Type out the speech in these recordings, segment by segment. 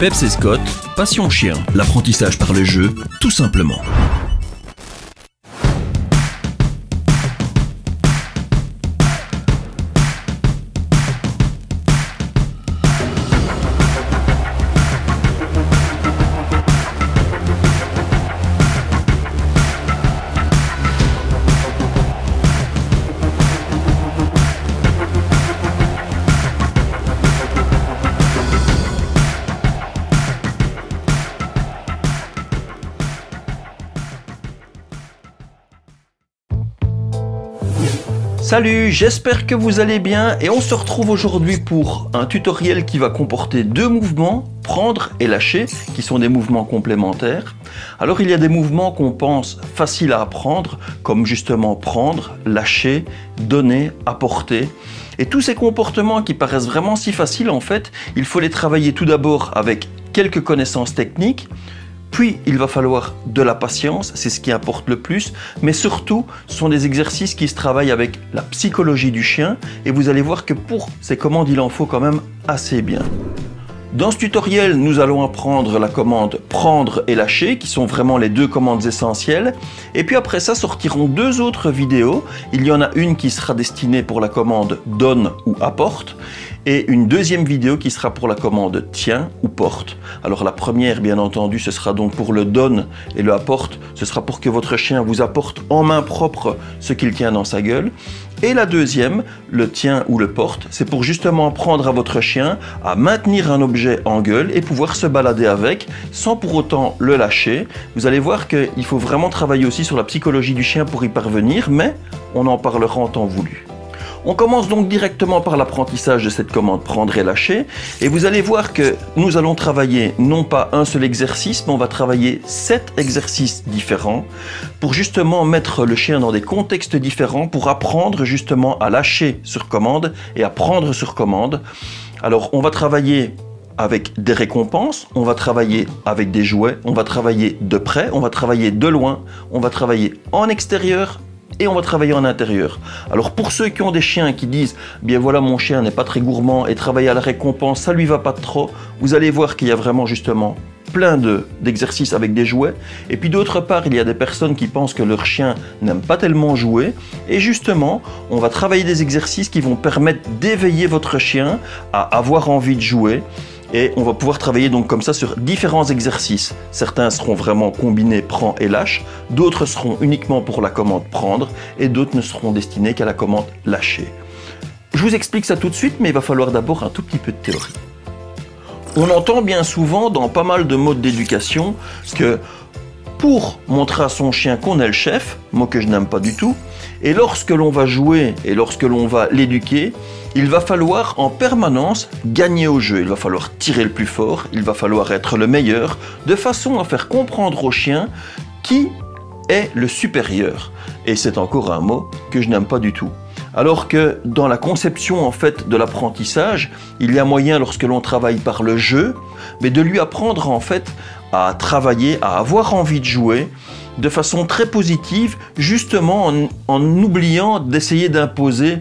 Peps et Scott, Passion Chien, l'apprentissage par le jeu, tout simplement. Salut, j'espère que vous allez bien et on se retrouve aujourd'hui pour un tutoriel qui va comporter deux mouvements, prendre et lâcher, qui sont des mouvements complémentaires. Alors il y a des mouvements qu'on pense faciles à apprendre, comme justement prendre, lâcher, donner, apporter. Et tous ces comportements qui paraissent vraiment si faciles, en fait, il faut les travailler tout d'abord avec quelques connaissances techniques. Puis, il va falloir de la patience, c'est ce qui importe le plus, mais surtout, ce sont des exercices qui se travaillent avec la psychologie du chien, et vous allez voir que pour ces commandes, il en faut quand même assez bien. Dans ce tutoriel, nous allons apprendre la commande prendre et lâcher, qui sont vraiment les deux commandes essentielles. Et puis après ça, sortiront deux autres vidéos. Il y en a une qui sera destinée pour la commande donne ou apporte, et une deuxième vidéo qui sera pour la commande tiens ou porte. Alors la première, bien entendu, ce sera donc pour le donne, et le apporte, ce sera pour que votre chien vous apporte en main propre ce qu'il tient dans sa gueule. Et la deuxième, le tient ou le porte, c'est pour justement apprendre à votre chien à maintenir un objet en gueule et pouvoir se balader avec sans pour autant le lâcher. Vous allez voir qu'il faut vraiment travailler aussi sur la psychologie du chien pour y parvenir, mais on en parlera en temps voulu. On commence donc directement par l'apprentissage de cette commande prendre et lâcher, et vous allez voir que nous allons travailler non pas un seul exercice, mais on va travailler 7 exercices différents pour justement mettre le chien dans des contextes différents pour apprendre justement à lâcher sur commande et à prendre sur commande. Alors on va travailler avec des récompenses, on va travailler avec des jouets, on va travailler de près, on va travailler de loin, on va travailler en extérieur, et on va travailler en intérieur. Alors pour ceux qui ont des chiens qui disent bien voilà, mon chien n'est pas très gourmand et travailler à la récompense ça lui va pas trop, vous allez voir qu'il y a vraiment justement plein d'exercices avec des jouets. Et puis d'autre part, il y a des personnes qui pensent que leur chien n'aime pas tellement jouer, et justement on va travailler des exercices qui vont permettre d'éveiller votre chien à avoir envie de jouer. Et on va pouvoir travailler donc comme ça sur différents exercices. Certains seront vraiment combinés prend et lâche, d'autres seront uniquement pour la commande prendre, et d'autres ne seront destinés qu'à la commande lâcher. Je vous explique ça tout de suite, mais il va falloir d'abord un tout petit peu de théorie. On entend bien souvent dans pas mal de modes d'éducation que pour montrer à son chien qu'on est le chef, mot que je n'aime pas du tout, et lorsque l'on va jouer et lorsque l'on va l'éduquer, il va falloir en permanence gagner au jeu, il va falloir tirer le plus fort, il va falloir être le meilleur, de façon à faire comprendre au chien qui est le supérieur. Et c'est encore un mot que je n'aime pas du tout. Alors que dans la conception en fait de l'apprentissage, il y a moyen lorsque l'on travaille par le jeu, mais de lui apprendre en fait à travailler, à avoir envie de jouer de façon très positive, justement en oubliant d'essayer d'imposer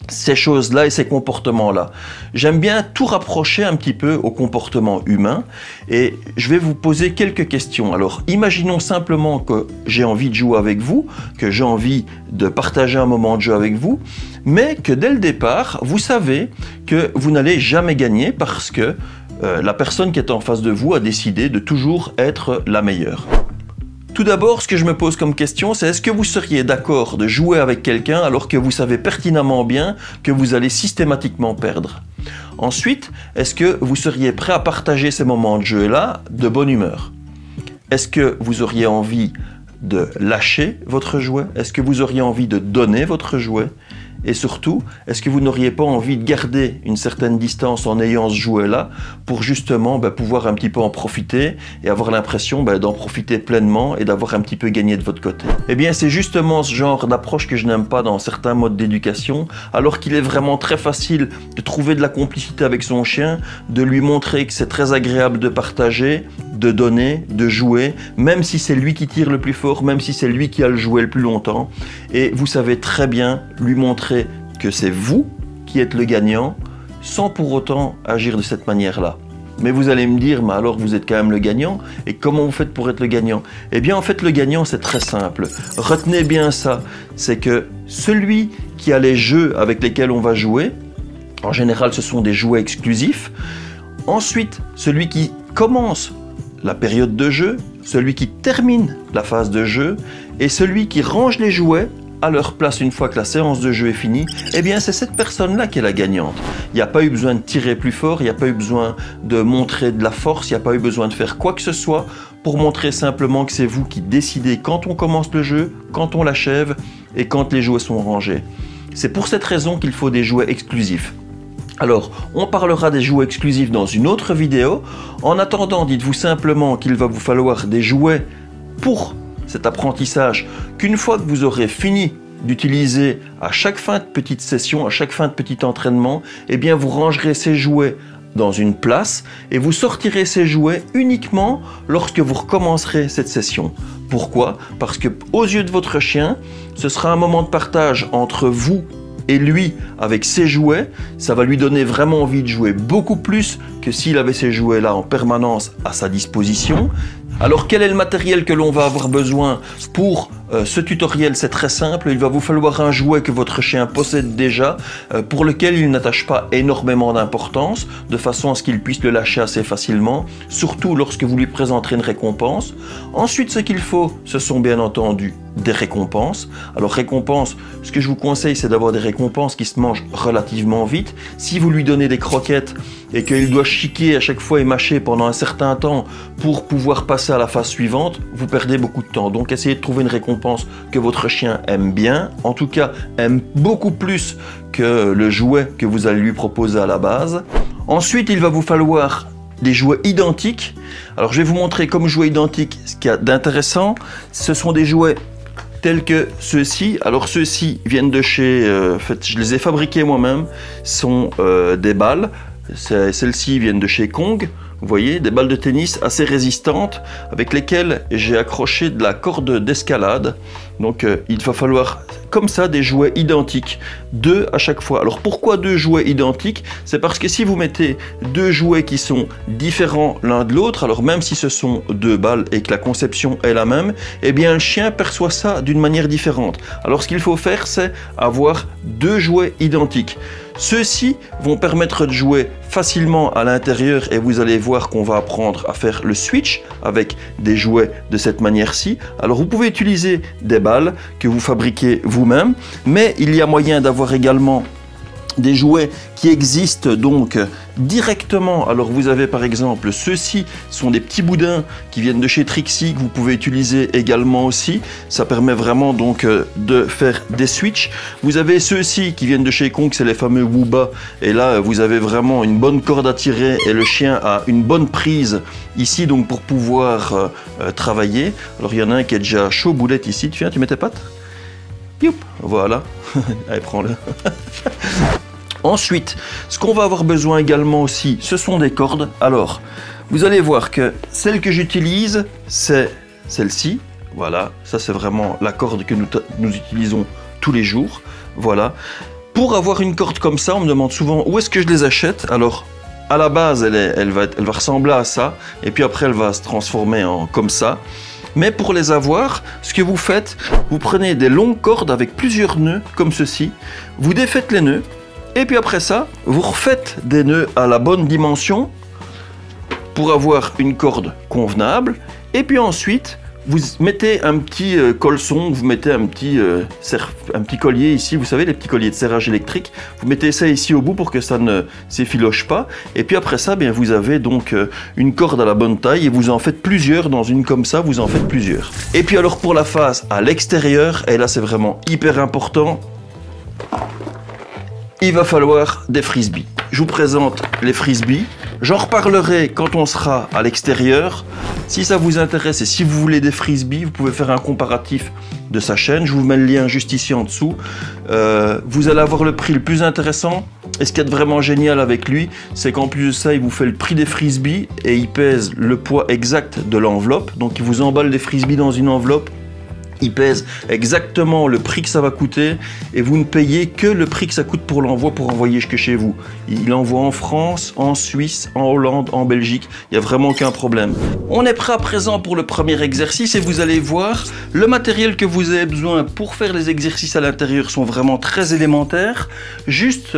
ces choses-là et ces comportements-là. J'aime bien tout rapprocher un petit peu au comportement humain, et je vais vous poser quelques questions. Alors imaginons simplement que j'ai envie de jouer avec vous, que j'ai envie de partager un moment de jeu avec vous, mais que dès le départ, vous savez que vous n'allez jamais gagner parce que la personne qui est en face de vous a décidé de toujours être la meilleure. Tout d'abord, ce que je me pose comme question, c'est est-ce que vous seriez d'accord de jouer avec quelqu'un alors que vous savez pertinemment bien que vous allez systématiquement perdre? Ensuite, est-ce que vous seriez prêt à partager ces moments de jeu-là de bonne humeur? Est-ce que vous auriez envie de lâcher votre jouet? Est-ce que vous auriez envie de donner votre jouet? Et surtout, est-ce que vous n'auriez pas envie de garder une certaine distance en ayant ce jouet-là pour justement pouvoir un petit peu en profiter et avoir l'impression d'en profiter pleinement et d'avoir un petit peu gagné de votre côté? Eh bien, c'est justement ce genre d'approche que je n'aime pas dans certains modes d'éducation, alors qu'il est vraiment très facile de trouver de la complicité avec son chien, de lui montrer que c'est très agréable de partager, de donner, de jouer, même si c'est lui qui tire le plus fort, même si c'est lui qui a le jouet le plus longtemps. Et vous savez très bien lui montrer que c'est vous qui êtes le gagnant, sans pour autant agir de cette manière-là. Mais vous allez me dire, mais alors vous êtes quand même le gagnant. Et comment vous faites pour être le gagnant? Eh bien, en fait, le gagnant, c'est très simple. Retenez bien ça. C'est que celui qui a les jeux avec lesquels on va jouer, en général, ce sont des jouets exclusifs. Ensuite, celui qui commence la période de jeu, celui qui termine la phase de jeu et celui qui range les jouets à leur place une fois que la séance de jeu est finie, eh bien c'est cette personne-là qui est la gagnante. Il n'y a pas eu besoin de tirer plus fort, il n'y a pas eu besoin de montrer de la force, il n'y a pas eu besoin de faire quoi que ce soit pour montrer simplement que c'est vous qui décidez quand on commence le jeu, quand on l'achève et quand les jouets sont rangés. C'est pour cette raison qu'il faut des jouets exclusifs. Alors, on parlera des jouets exclusifs dans une autre vidéo. En attendant, dites-vous simplement qu'il va vous falloir des jouets pour cet apprentissage qu'une fois que vous aurez fini d'utiliser à chaque fin de petite session, à chaque fin de petit entraînement, eh bien vous rangerez ces jouets dans une place et vous sortirez ces jouets uniquement lorsque vous recommencerez cette session. Pourquoi? Parce que aux yeux de votre chien, ce sera un moment de partage entre vous et lui avec ses jouets. Ça va lui donner vraiment envie de jouer beaucoup plus que s'il avait ces jouets là en permanence à sa disposition. Alors quel est le matériel que l'on va avoir besoin pour ce tutoriel? C'est très simple, il va vous falloir un jouet que votre chien possède déjà, pour lequel il n'attache pas énormément d'importance, de façon à ce qu'il puisse le lâcher assez facilement, surtout lorsque vous lui présenterez une récompense. Ensuite, ce qu'il faut, ce sont bien entendu des récompenses. Alors récompenses, ce que je vous conseille, c'est d'avoir des récompenses qui se mangent relativement vite. Si vous lui donnez des croquettes et qu'il doit chiquer à chaque fois et mâcher pendant un certain temps pour pouvoir passer à la phase suivante, vous perdez beaucoup de temps. Donc essayez de trouver une récompense que votre chien aime bien, en tout cas aime beaucoup plus que le jouet que vous allez lui proposer à la base. Ensuite, il va vous falloir des jouets identiques. Alors je vais vous montrer comme jouets identiques ce qu'il y a d'intéressant. Ce sont des jouets tels que ceux-ci. Alors ceux-ci viennent de chez, en fait je les ai fabriqués moi-même, sont des balles. Celles-ci viennent de chez Kong. Vous voyez, des balles de tennis assez résistantes avec lesquelles j'ai accroché de la corde d'escalade. Donc il va falloir comme ça des jouets identiques, 2 à chaque fois. Alors pourquoi 2 jouets identiques? C'est parce que si vous mettez 2 jouets qui sont différents l'un de l'autre, alors même si ce sont 2 balles et que la conception est la même, eh bien le chien perçoit ça d'une manière différente. Alors ce qu'il faut faire, c'est avoir 2 jouets identiques. Ceux-ci vont permettre de jouer facilement à l'intérieur et vous allez voir qu'on va apprendre à faire le switch avec des jouets de cette manière-ci. Alors vous pouvez utiliser des balles que vous fabriquez vous-même, mais il y a moyen d'avoir également des jouets qui existent donc directement. Alors vous avez par exemple ceux-ci sont des petits boudins qui viennent de chez Trixie que vous pouvez utiliser également aussi. Ça permet vraiment donc de faire des switches. Vous avez ceux-ci qui viennent de chez Kong, c'est les fameux Wooba. Et là vous avez vraiment une bonne corde à tirer et le chien a une bonne prise ici donc pour pouvoir travailler. Alors il y en a un qui est déjà chaud boulette ici. Tu viens, tu mets tes pattes. Youp, voilà. Allez, prends-le. Ensuite, ce qu'on va avoir besoin également aussi, ce sont des cordes. Alors, vous allez voir que celle que j'utilise, c'est celle-ci. Voilà, ça c'est vraiment la corde que nous utilisons tous les jours. Voilà. Pour avoir une corde comme ça, on me demande souvent où est-ce que je les achète. Alors, à la base, elle va ressembler à ça. Et puis après, elle va se transformer en comme ça. Mais pour les avoir, ce que vous faites, vous prenez des longues cordes avec plusieurs nœuds, comme ceci. Vous défaites les nœuds. Et puis après ça, vous refaites des nœuds à la bonne dimension pour avoir une corde convenable. Et puis ensuite, vous mettez un petit colson, vous mettez un petit collier ici, vous savez, les petits colliers de serrage électrique. Vous mettez ça ici au bout pour que ça ne s'effiloche pas. Et puis après ça, bien, vous avez donc une corde à la bonne taille et vous en faites plusieurs. Dans une comme ça, vous en faites plusieurs. Et puis alors pour la phase à l'extérieur, et là c'est vraiment hyper important, il va falloir des frisbees. Je vous présente les frisbees. J'en reparlerai quand on sera à l'extérieur. Si ça vous intéresse et si vous voulez des frisbees, vous pouvez faire un comparatif de sa chaîne. Je vous mets le lien juste ici en dessous. Vous allez avoir le prix le plus intéressant. Et ce qui est vraiment génial avec lui, c'est qu'en plus de ça, il vous fait le prix des frisbees et il pèse le poids exact de l'enveloppe. Donc il vous emballe les frisbees dans une enveloppe. Il pèse exactement le prix que ça va coûter et vous ne payez que le prix que ça coûte pour l'envoi pour envoyer jusque chez vous. Il envoie en France, en Suisse, en Hollande, en Belgique. Il n'y a vraiment aucun problème. On est prêt à présent pour le premier exercice et vous allez voir, le matériel que vous avez besoin pour faire les exercices à l'intérieur sont vraiment très élémentaires. Juste,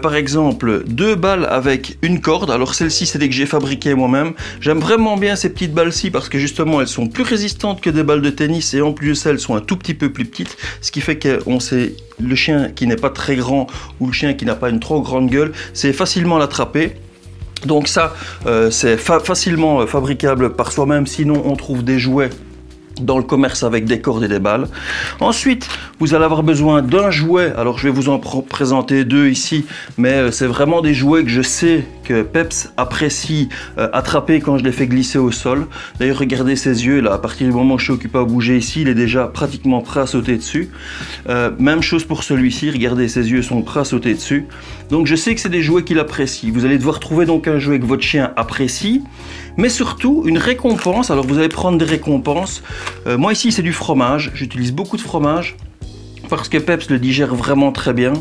par exemple, 2 balles avec une corde. Alors celle-ci, c'est des que j'ai fabriquées moi-même. J'aime vraiment bien ces petites balles-ci parce que justement, elles sont plus résistantes que des balles de tennis et en plus de ça, elles sont un tout petit peu plus petites, ce qui fait qu'on sait le chien qui n'est pas très grand ou le chien qui n'a pas une trop grande gueule, c'est facilement à l'attraper. Donc ça, c'est facilement fabricable par soi-même, sinon on trouve des jouets dans le commerce avec des cordes et des balles. Ensuite, vous allez avoir besoin d'un jouet. Alors, je vais vous en présenter 2 ici, mais c'est vraiment des jouets que je sais que Peps apprécie attraper quand je les fais glisser au sol. D'ailleurs, regardez ses yeux, là, à partir du moment où je suis occupé à bouger ici, il est déjà pratiquement prêt à sauter dessus. Même chose pour celui-ci, regardez, ses yeux sont prêts à sauter dessus. Donc, je sais que c'est des jouets qu'il apprécie. Vous allez devoir trouver donc un jouet que votre chien apprécie, mais surtout une récompense. Alors, vous allez prendre des récompenses. Moi ici c'est du fromage, j'utilise beaucoup de fromage parce que Peps le digère vraiment très bien.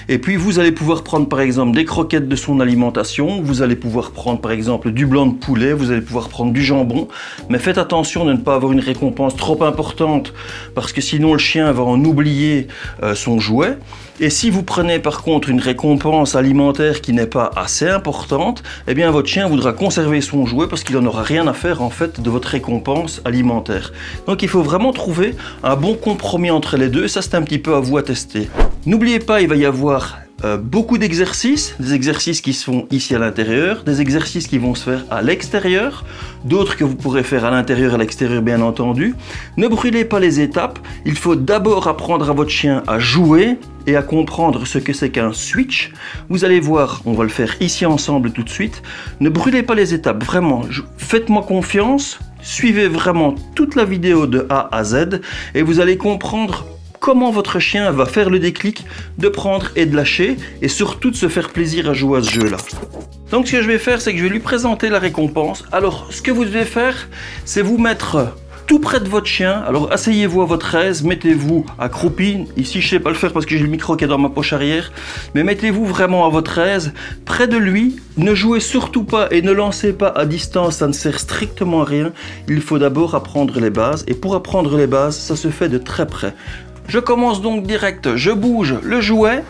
Et puis vous allez pouvoir prendre par exemple des croquettes de son alimentation, vous allez pouvoir prendre par exemple du blanc de poulet, vous allez pouvoir prendre du jambon, mais faites attention de ne pas avoir une récompense trop importante parce que sinon le chien va en oublier son jouet. Et si vous prenez par contre une récompense alimentaire qui n'est pas assez importante, eh bien votre chien voudra conserver son jouet parce qu'il n'en aura rien à faire en fait de votre récompense alimentaire. Donc il faut vraiment trouver un bon compromis entre les deux, ça c'est un petit peu à vous à tester. N'oubliez pas, il va y avoir beaucoup d'exercices, des exercices qui se font ici à l'intérieur, des exercices qui vont se faire à l'extérieur, d'autres que vous pourrez faire à l'intérieur et à l'extérieur bien entendu. Ne brûlez pas les étapes, il faut d'abord apprendre à votre chien à jouer et à comprendre ce que c'est qu'un switch. Vous allez voir, on va le faire ici ensemble tout de suite. Ne brûlez pas les étapes, vraiment, faites-moi confiance, suivez vraiment toute la vidéo de A à Z et vous allez comprendre comment votre chien va faire le déclic de prendre et de lâcher et surtout de se faire plaisir à jouer à ce jeu-là. Donc ce que je vais faire, c'est que je vais lui présenter la récompense. Alors ce que vous devez faire, c'est vous mettre tout près de votre chien. Alors asseyez-vous à votre aise, mettez-vous accroupi. Ici je ne sais pas le faire parce que j'ai le micro qui est dans ma poche arrière. Mais mettez-vous vraiment à votre aise, près de lui. Ne jouez surtout pas et ne lancez pas à distance, ça ne sert strictement à rien. Il faut d'abord apprendre les bases. Et pour apprendre les bases, ça se fait de très près. Je commence donc direct, je bouge le jouet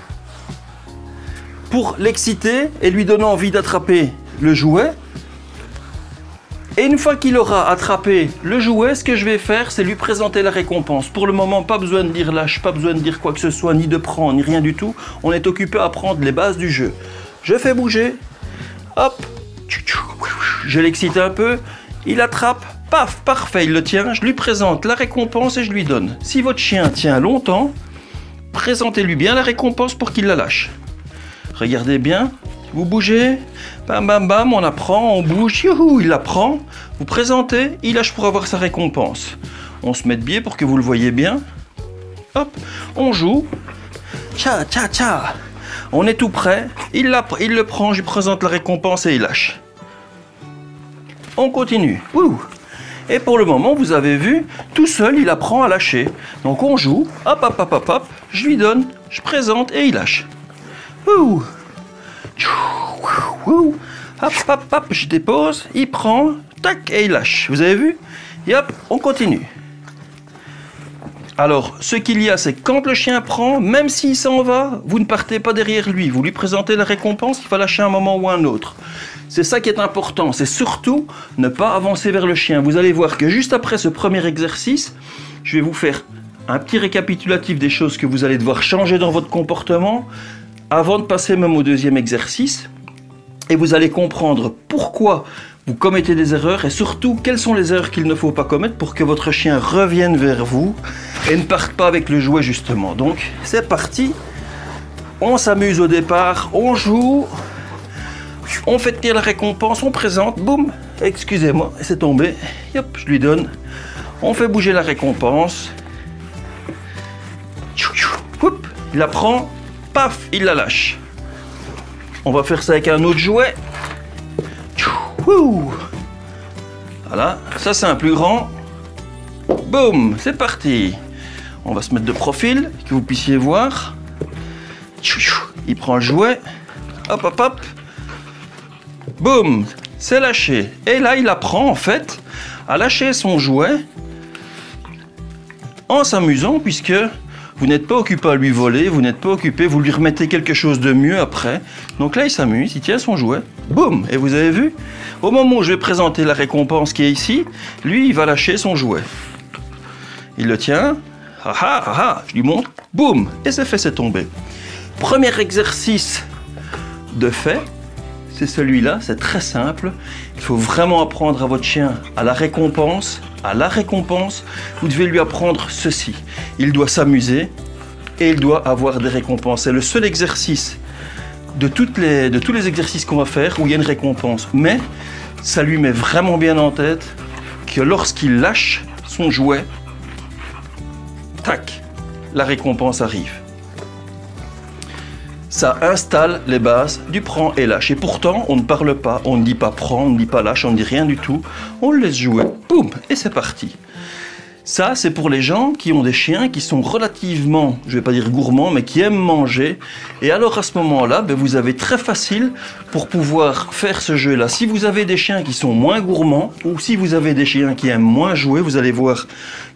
pour l'exciter et lui donner envie d'attraper le jouet. Et une fois qu'il aura attrapé le jouet, ce que je vais faire, c'est lui présenter la récompense. Pour le moment, pas besoin de dire lâche, pas besoin de dire quoi que ce soit, ni de prendre, ni rien du tout. On est occupé à apprendre les bases du jeu. Je fais bouger, hop, je l'excite un peu, il attrape. Paf, parfait, il le tient, je lui présente la récompense et je lui donne. Si votre chien tient longtemps, présentez-lui bien la récompense pour qu'il la lâche. Regardez bien, vous bougez, bam bam bam, on apprend, on bouge, youhou, il la prend, vous présentez, il lâche pour avoir sa récompense. On se met de biais pour que vous le voyez bien. Hop, on joue, tcha tcha tcha, on est tout prêt, il le prend, je lui présente la récompense et il lâche. On continue, ouh. Et pour le moment, vous avez vu, tout seul, il apprend à lâcher. Donc on joue, hop, hop, hop, hop, hop, je lui donne, je présente et il lâche. Ouh. Ouh. Hop, hop, hop, je dépose, il prend, tac, et il lâche. Vous avez vu? Et hop, on continue. Alors, ce qu'il y a, c'est que quand le chien prend, même s'il s'en va, vous ne partez pas derrière lui. Vous lui présentez la récompense, il va lâcher un moment ou un autre. C'est ça qui est important, c'est surtout ne pas avancer vers le chien. Vous allez voir que juste après ce premier exercice, je vais vous faire un petit récapitulatif des choses que vous allez devoir changer dans votre comportement avant de passer même au deuxième exercice. Et vous allez comprendre pourquoi vous commettez des erreurs et surtout quelles sont les erreurs qu'il ne faut pas commettre pour que votre chien revienne vers vous et ne parte pas avec le jouet justement. Donc c'est parti, on s'amuse au départ, on joue, on fait tirer la récompense, on présente, boum, excusez-moi, c'est tombé, hop, je lui donne, on fait bouger la récompense, hop, il la prend, paf, il la lâche. On va faire ça avec un autre jouet. Voilà, ça c'est un plus grand. Boum, c'est parti. On va se mettre de profil, que vous puissiez voir. Il prend le jouet. Hop, hop, hop. Boum, c'est lâché. Et là, il apprend en fait à lâcher son jouet en s'amusant, puisque vous n'êtes pas occupé à lui voler, vous n'êtes pas occupé, vous lui remettez quelque chose de mieux après. Donc là, il s'amuse, il tient son jouet, boum. Et vous avez vu, au moment où je vais présenter la récompense qui est ici, lui, il va lâcher son jouet. Il le tient, je lui montre, boum, et c'est fait, c'est tombé. Premier exercice de fait, c'est celui-là, c'est très simple. Il faut vraiment apprendre à votre chien à la récompense. À la récompense, vous devez lui apprendre ceci. Il doit s'amuser et il doit avoir des récompenses. C'est le seul exercice de tous les exercices qu'on va faire où il y a une récompense. Mais ça lui met vraiment bien en tête que lorsqu'il lâche son jouet, tac, la récompense arrive. Ça installe les bases du prends et lâche. Et pourtant, on ne parle pas, on ne dit pas prends, on ne dit pas lâche, on ne dit rien du tout. On le laisse jouer, boum, et c'est parti. Ça, c'est pour les gens qui ont des chiens qui sont relativement, je ne vais pas dire gourmands, mais qui aiment manger. Et alors à ce moment-là, vous avez très facile pour pouvoir faire ce jeu-là. Si vous avez des chiens qui sont moins gourmands, ou si vous avez des chiens qui aiment moins jouer, vous allez voir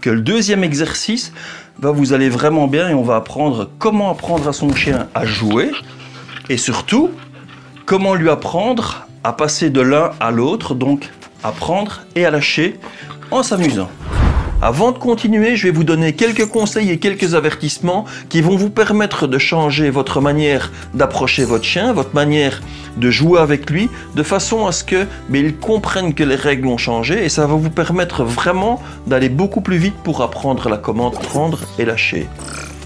que le deuxième exercice, vous allez vraiment bien et on va apprendre comment apprendre à son chien à jouer et surtout comment lui apprendre à passer de l'un à l'autre, donc apprendre et à lâcher en s'amusant. Avant de continuer, je vais vous donner quelques conseils et quelques avertissements qui vont vous permettre de changer votre manière d'approcher votre chien, votre manière de jouer avec lui, de façon à ce que il comprenne que les règles ont changé et ça va vous permettre vraiment d'aller beaucoup plus vite pour apprendre la commande prendre et lâcher.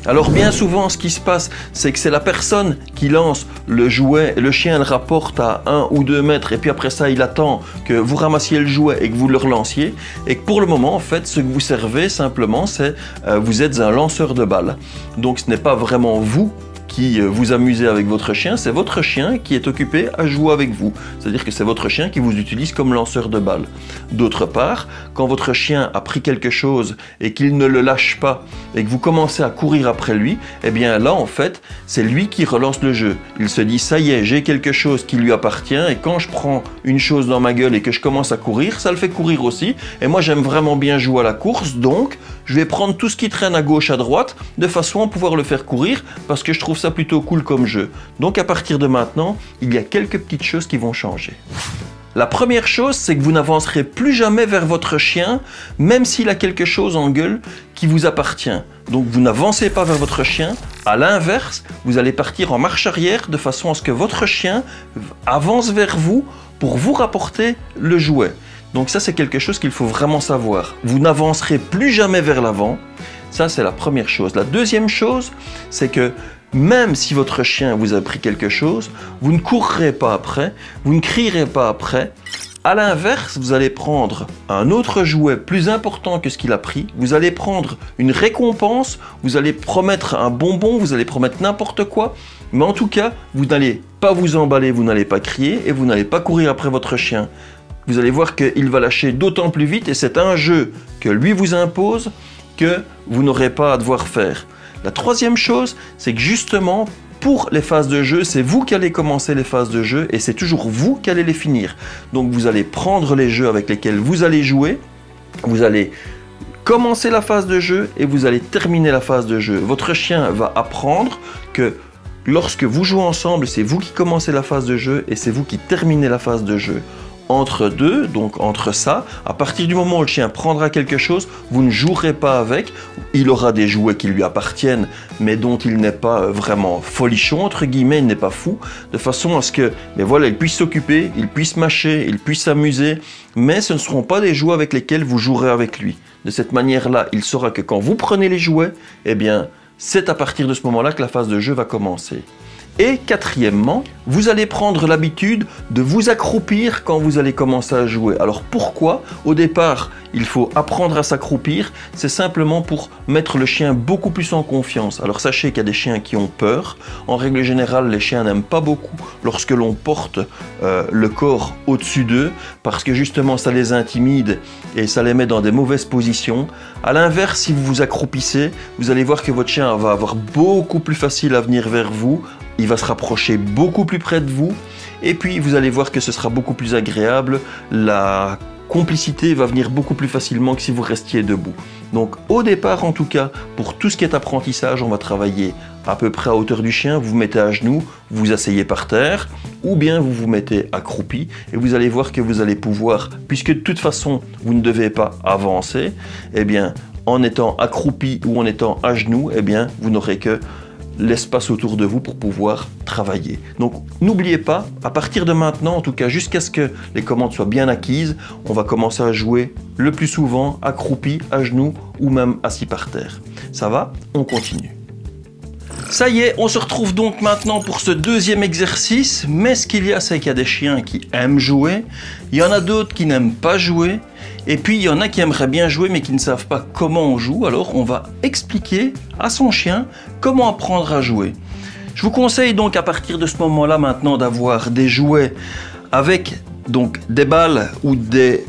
Alors bien souvent, ce qui se passe, c'est que c'est la personne qui lance le jouet, le chien le rapporte à 1 ou 2 mètres et puis après ça, il attend que vous ramassiez le jouet et que vous le relanciez et que pour le moment, en fait, ce que vous servez simplement, c'est vous êtes un lanceur de balles. Donc ce n'est pas vraiment vous qui vous amusez avec votre chien, c'est votre chien qui est occupé à jouer avec vous. C'est-à-dire que c'est votre chien qui vous utilise comme lanceur de balles. D'autre part, quand votre chien a pris quelque chose et qu'il ne le lâche pas et que vous commencez à courir après lui, eh bien là, en fait, c'est lui qui relance le jeu. Il se dit, ça y est, j'ai quelque chose qui lui appartient et quand je prends une chose dans ma gueule et que je commence à courir, ça le fait courir aussi. Et moi, j'aime vraiment bien jouer à la course, donc je vais prendre tout ce qui traîne à gauche, à droite, de façon à pouvoir le faire courir parce que je trouve ça plutôt cool comme jeu. Donc à partir de maintenant, il y a quelques petites choses qui vont changer. La première chose, c'est que vous n'avancerez plus jamais vers votre chien, même s'il a quelque chose en gueule qui vous appartient. Donc vous n'avancez pas vers votre chien. À l'inverse, vous allez partir en marche arrière de façon à ce que votre chien avance vers vous pour vous rapporter le jouet. Donc ça, c'est quelque chose qu'il faut vraiment savoir. Vous n'avancerez plus jamais vers l'avant. Ça, c'est la première chose. La deuxième chose, c'est que même si votre chien vous a pris quelque chose, vous ne courrez pas après, vous ne crierez pas après. À l'inverse, vous allez prendre un autre jouet plus important que ce qu'il a pris, vous allez prendre une récompense, vous allez promettre un bonbon, vous allez promettre n'importe quoi, mais en tout cas, vous n'allez pas vous emballer, vous n'allez pas crier et vous n'allez pas courir après votre chien. Vous allez voir qu'il va lâcher d'autant plus vite et c'est un jeu que lui vous impose que vous n'aurez pas à devoir faire. La troisième chose, c'est que justement, pour les phases de jeu, c'est vous qui allez commencer les phases de jeu et c'est toujours vous qui allez les finir. Donc vous allez prendre les jeux avec lesquels vous allez jouer, vous allez commencer la phase de jeu et vous allez terminer la phase de jeu. Votre chien va apprendre que lorsque vous jouez ensemble, c'est vous qui commencez la phase de jeu et c'est vous qui terminez la phase de jeu. Entre deux, donc entre ça, à partir du moment où le chien prendra quelque chose, vous ne jouerez pas avec. Il aura des jouets qui lui appartiennent, mais dont il n'est pas vraiment folichon, entre guillemets, il n'est pas fou, de façon à ce que, voilà, il puisse s'occuper, il puisse mâcher, il puisse s'amuser, mais ce ne seront pas des jouets avec lesquels vous jouerez avec lui. De cette manière-là, il saura que quand vous prenez les jouets, eh bien, c'est à partir de ce moment-là que la phase de jeu va commencer. Et quatrièmement, vous allez prendre l'habitude de vous accroupir quand vous allez commencer à jouer. Alors pourquoi? Au départ, il faut apprendre à s'accroupir. C'est simplement pour mettre le chien beaucoup plus en confiance. Alors sachez qu'il y a des chiens qui ont peur. En règle générale, les chiens n'aiment pas beaucoup lorsque l'on porte le corps au-dessus d'eux parce que justement ça les intimide et ça les met dans des mauvaises positions. À l'inverse, si vous vous accroupissez, vous allez voir que votre chien va avoir beaucoup plus facile à venir vers vous. Il va se rapprocher beaucoup plus près de vous et puis vous allez voir que ce sera beaucoup plus agréable. La complicité va venir beaucoup plus facilement que si vous restiez debout. Donc au départ en tout cas, pour tout ce qui est apprentissage, on va travailler à peu près à hauteur du chien. Vous vous mettez à genoux, vous vous asseyez par terre ou bien vous vous mettez accroupi et vous allez voir que vous allez pouvoir, puisque de toute façon vous ne devez pas avancer, eh bien en étant accroupi ou en étant à genoux, eh bien vous n'aurez que l'espace autour de vous pour pouvoir travailler. Donc n'oubliez pas, à partir de maintenant, en tout cas jusqu'à ce que les commandes soient bien acquises, on va commencer à jouer le plus souvent accroupi, à genoux ou même assis par terre. Ça va? On continue. Ça y est, on se retrouve donc maintenant pour ce deuxième exercice, mais ce qu'il y a, c'est qu'il y a des chiens qui aiment jouer, il y en a d'autres qui n'aiment pas jouer, et puis il y en a qui aimeraient bien jouer mais qui ne savent pas comment on joue, alors on va expliquer à son chien comment apprendre à jouer. Je vous conseille donc à partir de ce moment-là maintenant d'avoir des jouets avec donc des balles ou des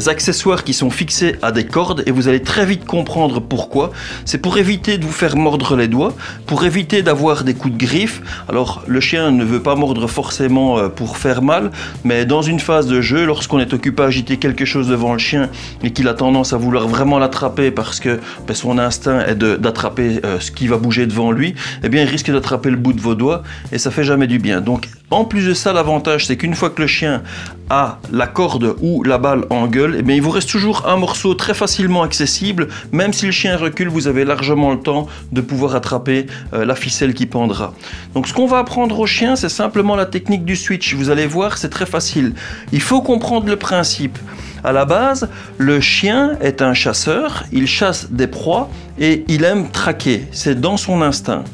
accessoires qui sont fixés à des cordes et vous allez très vite comprendre pourquoi. C'est pour éviter de vous faire mordre les doigts, pour éviter d'avoir des coups de griffe. Alors le chien ne veut pas mordre forcément pour faire mal, mais dans une phase de jeu, lorsqu'on est occupé à agiter quelque chose devant le chien et qu'il a tendance à vouloir vraiment l'attraper parce que son instinct est d'attraper ce qui va bouger devant lui, eh bien il risque d'attraper le bout de vos doigts et ça fait jamais du bien. Donc en plus de ça, l'avantage c'est qu'une fois que le chien a la corde ou la balle en gueule, eh bien, il vous reste toujours un morceau très facilement accessible. Même si le chien recule, vous avez largement le temps de pouvoir attraper la ficelle qui pendra. Donc ce qu'on va apprendre au chien, c'est simplement la technique du switch. Vous allez voir, c'est très facile. Il faut comprendre le principe. À la base, le chien est un chasseur, il chasse des proies et il aime traquer, c'est dans son instinct.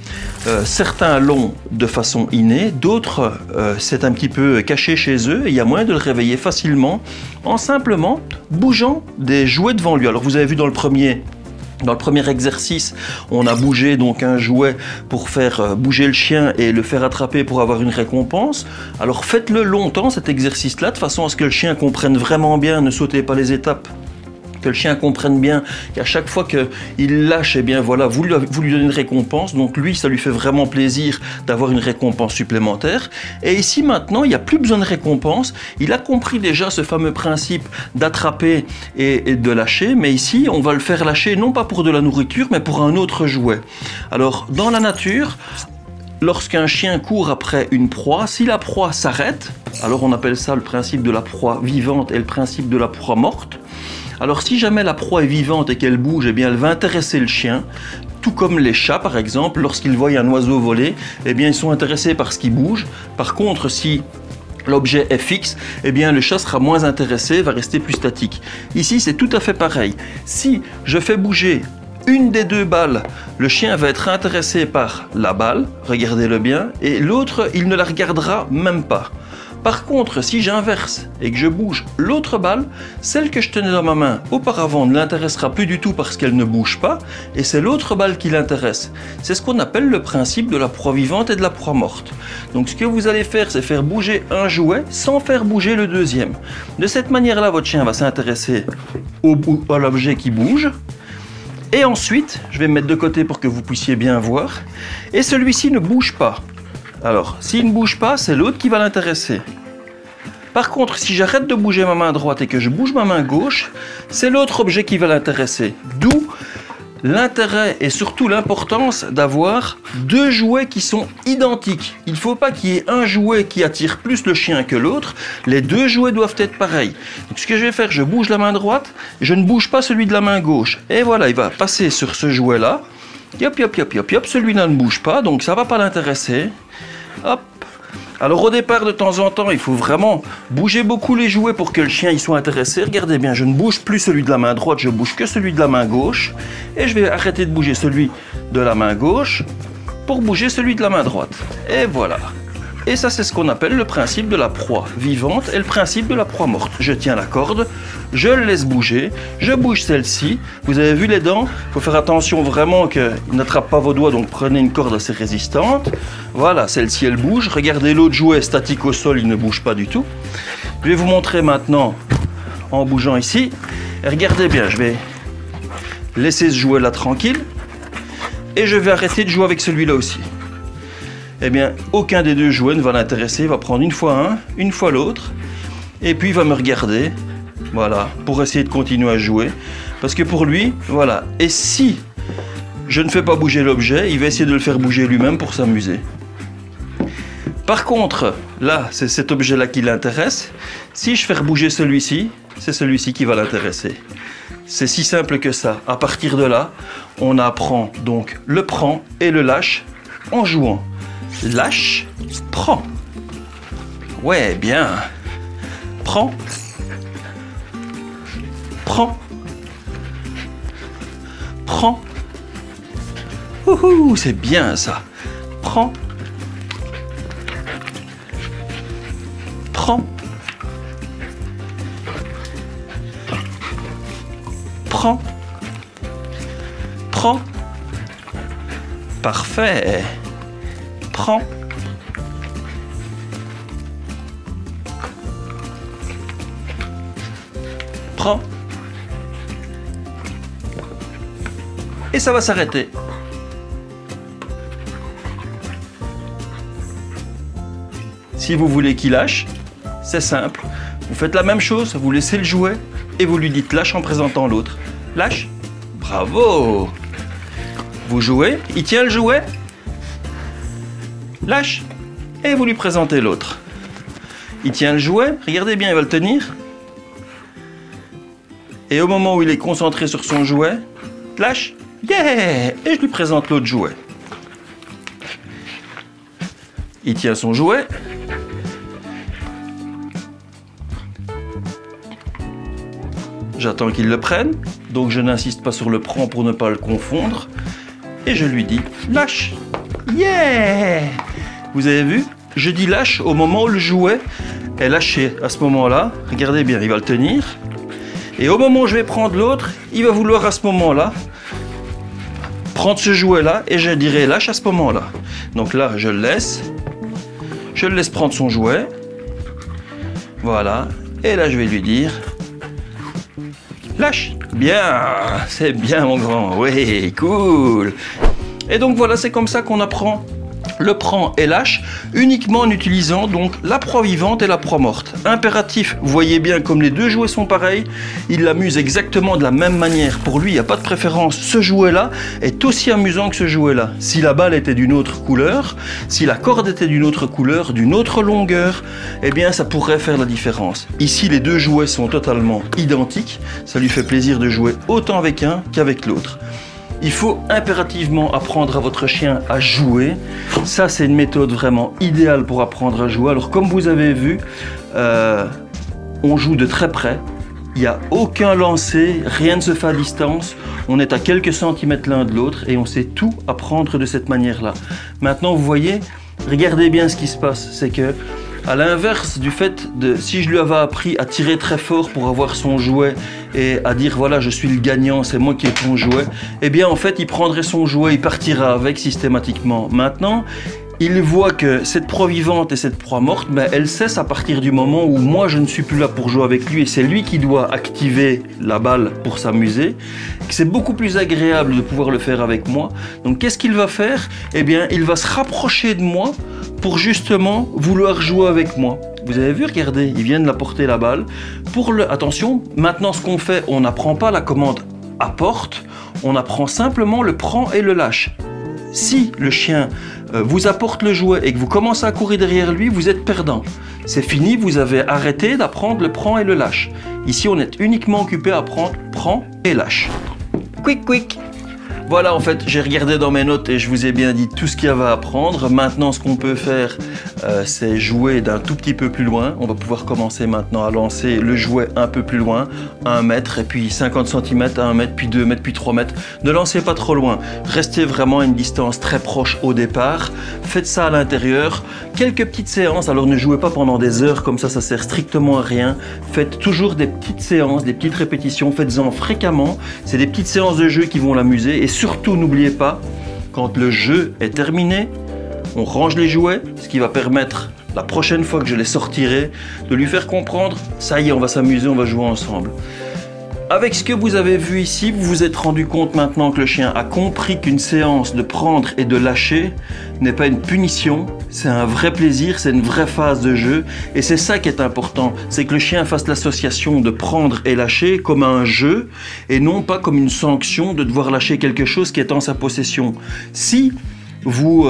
Certains l'ont de façon innée, d'autres c'est un petit peu caché chez eux et il y a moyen de le réveiller facilement en simplement bougeant des jouets devant lui. Alors vous avez vu dans le premier exercice, on a bougé donc un jouet pour faire bouger le chien et le faire attraper pour avoir une récompense. Alors faites-le longtemps cet exercice-là, de façon à ce que le chien comprenne vraiment bien, ne sautez pas les étapes. Que le chien comprenne bien qu'à chaque fois qu'il lâche, eh bien voilà, vous lui donnez une récompense. Donc lui, ça lui fait vraiment plaisir d'avoir une récompense supplémentaire. Et ici maintenant, il n'y a plus besoin de récompense. Il a compris déjà ce fameux principe d'attraper et de lâcher. Mais ici, on va le faire lâcher non pas pour de la nourriture, mais pour un autre jouet. Alors dans la nature, lorsqu'un chien court après une proie, si la proie s'arrête, alors on appelle ça le principe de la proie vivante et le principe de la proie morte. Alors si jamais la proie est vivante et qu'elle bouge, eh bien elle va intéresser le chien. Tout comme les chats par exemple, lorsqu'ils voient un oiseau voler, eh bien ils sont intéressés par ce qui bouge. Par contre, si l'objet est fixe, eh bien le chat sera moins intéressé, va rester plus statique. Ici c'est tout à fait pareil. Si je fais bouger une des deux balles, le chien va être intéressé par la balle, regardez-le bien, et l'autre il ne la regardera même pas. Par contre, si j'inverse et que je bouge l'autre balle, celle que je tenais dans ma main auparavant ne l'intéressera plus du tout parce qu'elle ne bouge pas, et c'est l'autre balle qui l'intéresse. C'est ce qu'on appelle le principe de la proie vivante et de la proie morte. Donc ce que vous allez faire, c'est faire bouger un jouet sans faire bouger le deuxième. De cette manière-là, votre chien va s'intéresser à l'objet qui bouge. Et ensuite, je vais me mettre de côté pour que vous puissiez bien voir, et celui-ci ne bouge pas. Alors, s'il ne bouge pas, c'est l'autre qui va l'intéresser. Par contre, si j'arrête de bouger ma main droite et que je bouge ma main gauche, c'est l'autre objet qui va l'intéresser. D'où l'intérêt et surtout l'importance d'avoir deux jouets qui sont identiques. Il ne faut pas qu'il y ait un jouet qui attire plus le chien que l'autre. Les deux jouets doivent être pareils. Donc, ce que je vais faire, je bouge la main droite, je ne bouge pas celui de la main gauche. Et voilà, il va passer sur ce jouet-là. Yop, yop, yop, yop, yop, celui-là ne bouge pas, donc ça ne va pas l'intéresser. Hop. Alors au départ, de temps en temps, il faut vraiment bouger beaucoup les jouets pour que le chien y soit intéressé. Regardez bien, je ne bouge plus celui de la main droite, je bouge que celui de la main gauche. Et je vais arrêter de bouger celui de la main gauche pour bouger celui de la main droite. Et voilà. Et ça, c'est ce qu'on appelle le principe de la proie vivante et le principe de la proie morte. Je tiens la corde, je le laisse bouger, je bouge celle-ci. Vous avez vu les dents? Il faut faire attention vraiment qu'il n'attrape pas vos doigts, donc prenez une corde assez résistante. Voilà, celle-ci, elle bouge. Regardez l'autre jouet statique au sol, il ne bouge pas du tout. Je vais vous montrer maintenant en bougeant ici. Et regardez bien, je vais laisser ce jouet-là tranquille. Et je vais arrêter de jouer avec celui-là aussi. Eh bien, aucun des deux jouets ne va l'intéresser. Il va prendre une fois un, une fois l'autre. Et puis, il va me regarder. Voilà, pour essayer de continuer à jouer. Parce que pour lui, voilà. Et si je ne fais pas bouger l'objet, il va essayer de le faire bouger lui-même pour s'amuser. Par contre, là, c'est cet objet-là qui l'intéresse. Si je fais bouger celui-ci, c'est celui-ci qui va l'intéresser. C'est si simple que ça. À partir de là, on apprend donc le prend et le lâche en jouant. Lâche, prends. Ouais, bien. Prends. Prends. Prends. Ouhou, c'est bien ça. Prends. Prends. Prends. Prends. Parfait. Prends. Prends. Et ça va s'arrêter. Si vous voulez qu'il lâche, c'est simple. Vous faites la même chose, vous laissez le jouet et vous lui dites lâche en présentant l'autre. Lâche. Bravo. Vous jouez, il tient le jouet. Lâche. Et vous lui présentez l'autre. Il tient le jouet, regardez bien, il va le tenir. Et au moment où il est concentré sur son jouet, lâche. Yeah. Et je lui présente l'autre jouet. Il tient son jouet. J'attends qu'il le prenne, donc je n'insiste pas sur le prend pour ne pas le confondre. Et je lui dis lâche. Yeah. Vous avez vu? Je dis lâche au moment où le jouet est lâché. À ce moment-là, regardez bien, il va le tenir. Et au moment où je vais prendre l'autre, il va vouloir à ce moment-là prendre ce jouet-là et je dirai lâche à ce moment-là. Donc là, je le laisse prendre son jouet. Voilà. Et là, je vais lui dire lâche. Bien, c'est bien mon grand. Oui, cool. Et donc voilà, c'est comme ça qu'on apprend le prend et lâche, uniquement en utilisant donc la proie vivante et la proie morte. Impératif, vous voyez bien comme les deux jouets sont pareils, il l'amuse exactement de la même manière. Pour lui, il n'y a pas de préférence. Ce jouet-là est aussi amusant que ce jouet-là. Si la balle était d'une autre couleur, si la corde était d'une autre couleur, d'une autre longueur, eh bien ça pourrait faire la différence. Ici, les deux jouets sont totalement identiques. Ça lui fait plaisir de jouer autant avec un qu'avec l'autre. Il faut impérativement apprendre à votre chien à jouer. Ça, c'est une méthode vraiment idéale pour apprendre à jouer. Alors, comme vous avez vu, on joue de très près. Il n'y a aucun lancer, rien ne se fait à distance. On est à quelques centimètres l'un de l'autre et on sait tout apprendre de cette manière-là. Maintenant, vous voyez, regardez bien ce qui se passe. C'est que, à l'inverse du fait de, si je lui avais appris à tirer très fort pour avoir son jouet et à dire voilà je suis le gagnant, c'est moi qui ai ton jouet, eh bien en fait il prendrait son jouet, il partira avec systématiquement. Maintenant, il voit que cette proie vivante et cette proie morte, ben, elle cesse à partir du moment où moi je ne suis plus là pour jouer avec lui et c'est lui qui doit activer la balle pour s'amuser. C'est beaucoup plus agréable de pouvoir le faire avec moi. Donc qu'est-ce qu'il va faire? Eh bien il va se rapprocher de moi pour justement vouloir jouer avec moi. Vous avez vu, regardez, il vient de la porter la balle. Attention, maintenant ce qu'on fait, on n'apprend pas la commande apporte, on apprend simplement le prend et le lâche. Si le chien vous apporte le jouet et que vous commencez à courir derrière lui, vous êtes perdant. C'est fini, vous avez arrêté d'apprendre le prend et le lâche. Ici, on est uniquement occupé à apprendre prend et lâche. Quick, quick. Voilà, en fait, j'ai regardé dans mes notes et je vous ai bien dit tout ce qu'il y avait à apprendre. Maintenant, ce qu'on peut faire, c'est jouer d'un tout petit peu plus loin. On va pouvoir commencer maintenant à lancer le jouet un peu plus loin, 1 mètre, et puis 50 cm à 1 mètre, puis 2 mètres, puis 3 mètres. Ne lancez pas trop loin. Restez vraiment à une distance très proche au départ. Faites ça à l'intérieur. Quelques petites séances. Alors, ne jouez pas pendant des heures comme ça sert strictement à rien. Faites toujours des petites séances, des petites répétitions. Faites-en fréquemment. C'est des petites séances de jeu qui vont l'amuser. Et surtout, n'oubliez pas, quand le jeu est terminé, on range les jouets, ce qui va permettre, la prochaine fois que je les sortirai, de lui faire comprendre, ça y est, on va s'amuser, on va jouer ensemble. Avec ce que vous avez vu ici, vous vous êtes rendu compte maintenant que le chien a compris qu'une séance de prendre et de lâcher n'est pas une punition, c'est un vrai plaisir, c'est une vraie phase de jeu. Et c'est ça qui est important, c'est que le chien fasse l'association de prendre et lâcher comme un jeu et non pas comme une sanction de devoir lâcher quelque chose qui est en sa possession. Si vous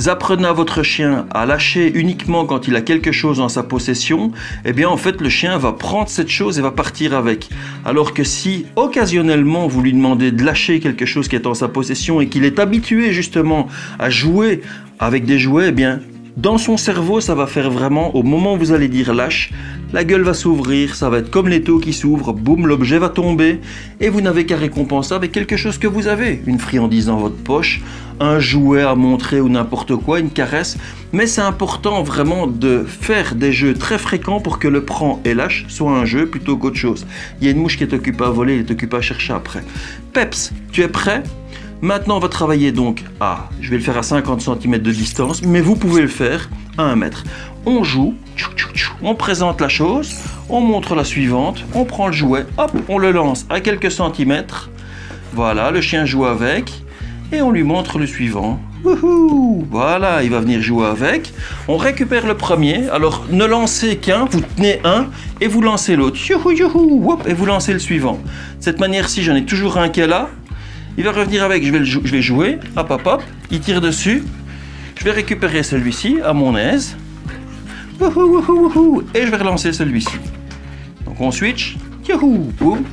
apprenez à votre chien à lâcher uniquement quand il a quelque chose en sa possession, eh bien en fait le chien va prendre cette chose et va partir avec. Alors que si occasionnellement vous lui demandez de lâcher quelque chose qui est en sa possession et qu'il est habitué justement à jouer avec des jouets, eh bien dans son cerveau ça va faire vraiment, au moment où vous allez dire lâche, la gueule va s'ouvrir, ça va être comme l'étau qui s'ouvre, boum, l'objet va tomber et vous n'avez qu'à récompenser avec quelque chose que vous avez, une friandise dans votre poche, un jouet à montrer ou n'importe quoi, une caresse. Mais c'est important vraiment de faire des jeux très fréquents pour que le prend et lâche soit un jeu plutôt qu'autre chose. Il y a une mouche qui est occupée à voler, elle est occupée à chercher après. Peps, tu es prêt? Maintenant, on va travailler donc à, je vais le faire à 50 cm de distance, mais vous pouvez le faire à 1 mètre. On joue, on présente la chose, on montre la suivante, on prend le jouet, hop, on le lance à quelques centimètres. Voilà, le chien joue avec et on lui montre le suivant. Wouhou, voilà, il va venir jouer avec. On récupère le premier. Alors, ne lancez qu'un, vous tenez un et vous lancez l'autre. Youhou, youhou, hop, et vous lancez le suivant. De cette manière-ci, j'en ai toujours un qui est là. Il va revenir avec, je vais jouer, hop, hop, hop, il tire dessus. Je vais récupérer celui-ci à mon aise. Wouhou, wouhou, wouhou, et je vais relancer celui-ci. Donc on switch, youhou, boum.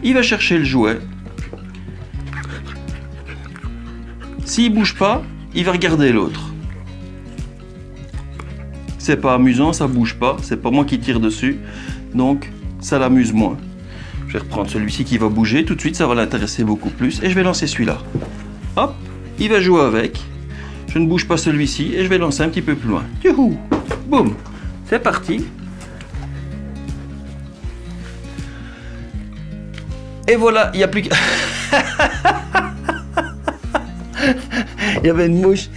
Il va chercher le jouet. S'il bouge pas, il va regarder l'autre. C'est pas amusant, ça bouge pas, c'est pas moi qui tire dessus, donc ça l'amuse moins. Je vais reprendre celui-ci qui va bouger, tout de suite ça va l'intéresser beaucoup plus et je vais lancer celui-là. Hop, il va jouer avec. Je ne bouge pas celui-ci et je vais lancer un petit peu plus loin. Youhou, boum, c'est parti. Et voilà, il n'y a plus qu'à... Il y avait une mouche.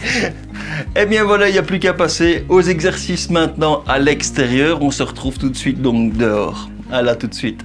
Eh bien voilà, il n'y a plus qu'à passer aux exercices maintenant à l'extérieur. On se retrouve tout de suite donc dehors. À là tout de suite.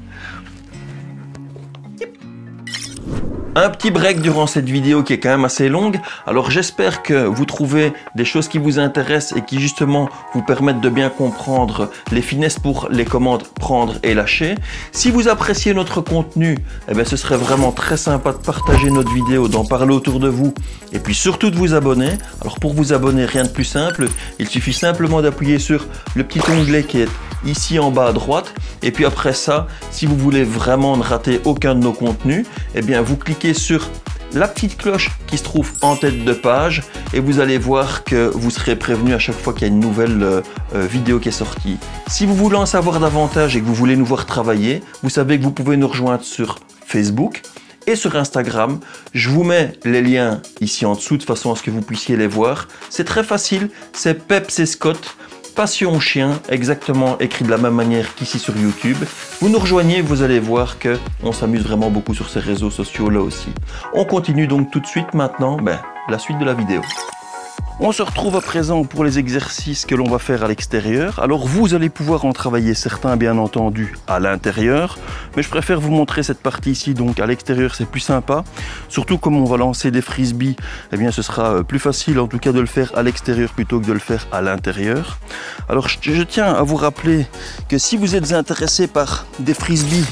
Un petit break durant cette vidéo qui est quand même assez longue. Alors j'espère que vous trouvez des choses qui vous intéressent et qui justement vous permettent de bien comprendre les finesses pour les commandes prendre et lâcher. Si vous appréciez notre contenu, eh bien, ce serait vraiment très sympa de partager notre vidéo, d'en parler autour de vous et puis surtout de vous abonner. Alors pour vous abonner, rien de plus simple, il suffit simplement d'appuyer sur le petit onglet qui est ici en bas à droite et puis après ça, si vous voulez vraiment ne rater aucun de nos contenus, eh bien vous cliquez sur la petite cloche qui se trouve en tête de page et vous allez voir que vous serez prévenu à chaque fois qu'il y a une nouvelle vidéo qui est sortie. Si vous voulez en savoir davantage et que vous voulez nous voir travailler, vous savez que vous pouvez nous rejoindre sur Facebook et sur Instagram. Je vous mets les liens ici en dessous de façon à ce que vous puissiez les voir. C'est très facile, c'est Peps et Scott. Passion chien, exactement écrit de la même manière qu'ici sur YouTube. Vous nous rejoignez, vous allez voir qu'on s'amuse vraiment beaucoup sur ces réseaux sociaux là aussi. On continue donc tout de suite maintenant, la suite de la vidéo. On se retrouve à présent pour les exercices que l'on va faire à l'extérieur. Alors vous allez pouvoir en travailler certains bien entendu à l'intérieur, mais je préfère vous montrer cette partie ici, donc à l'extérieur c'est plus sympa. Surtout comme on va lancer des frisbees, eh bien ce sera plus facile en tout cas de le faire à l'extérieur plutôt que de le faire à l'intérieur. Alors je tiens à vous rappeler que si vous êtes intéressé par des frisbees,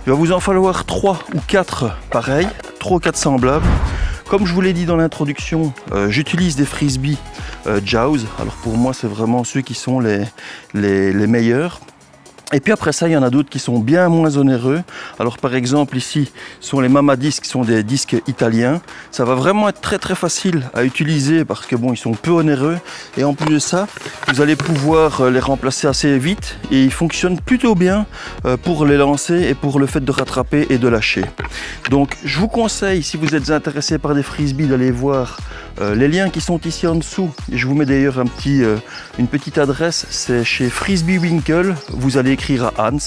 il va vous en falloir 3 ou 4 pareils, 3 ou 4 semblables. Comme je vous l'ai dit dans l'introduction, j'utilise des frisbees Jaws. Alors pour moi, c'est vraiment ceux qui sont les meilleurs. Et puis après ça, il y en a d'autres qui sont bien moins onéreux. Alors par exemple ici, ce sont les Mama Discs, qui sont des disques italiens. Ça va vraiment être très facile à utiliser parce que bon, ils sont peu onéreux. Et en plus de ça, vous allez pouvoir les remplacer assez vite. Et ils fonctionnent plutôt bien pour les lancer et pour le fait de rattraper et de lâcher. Donc je vous conseille, si vous êtes intéressé par des frisbees, d'aller voir les liens qui sont ici en dessous. Et je vous mets d'ailleurs une petite adresse, c'est chez Frisbee Winkle. Vous allez écrire à Hans.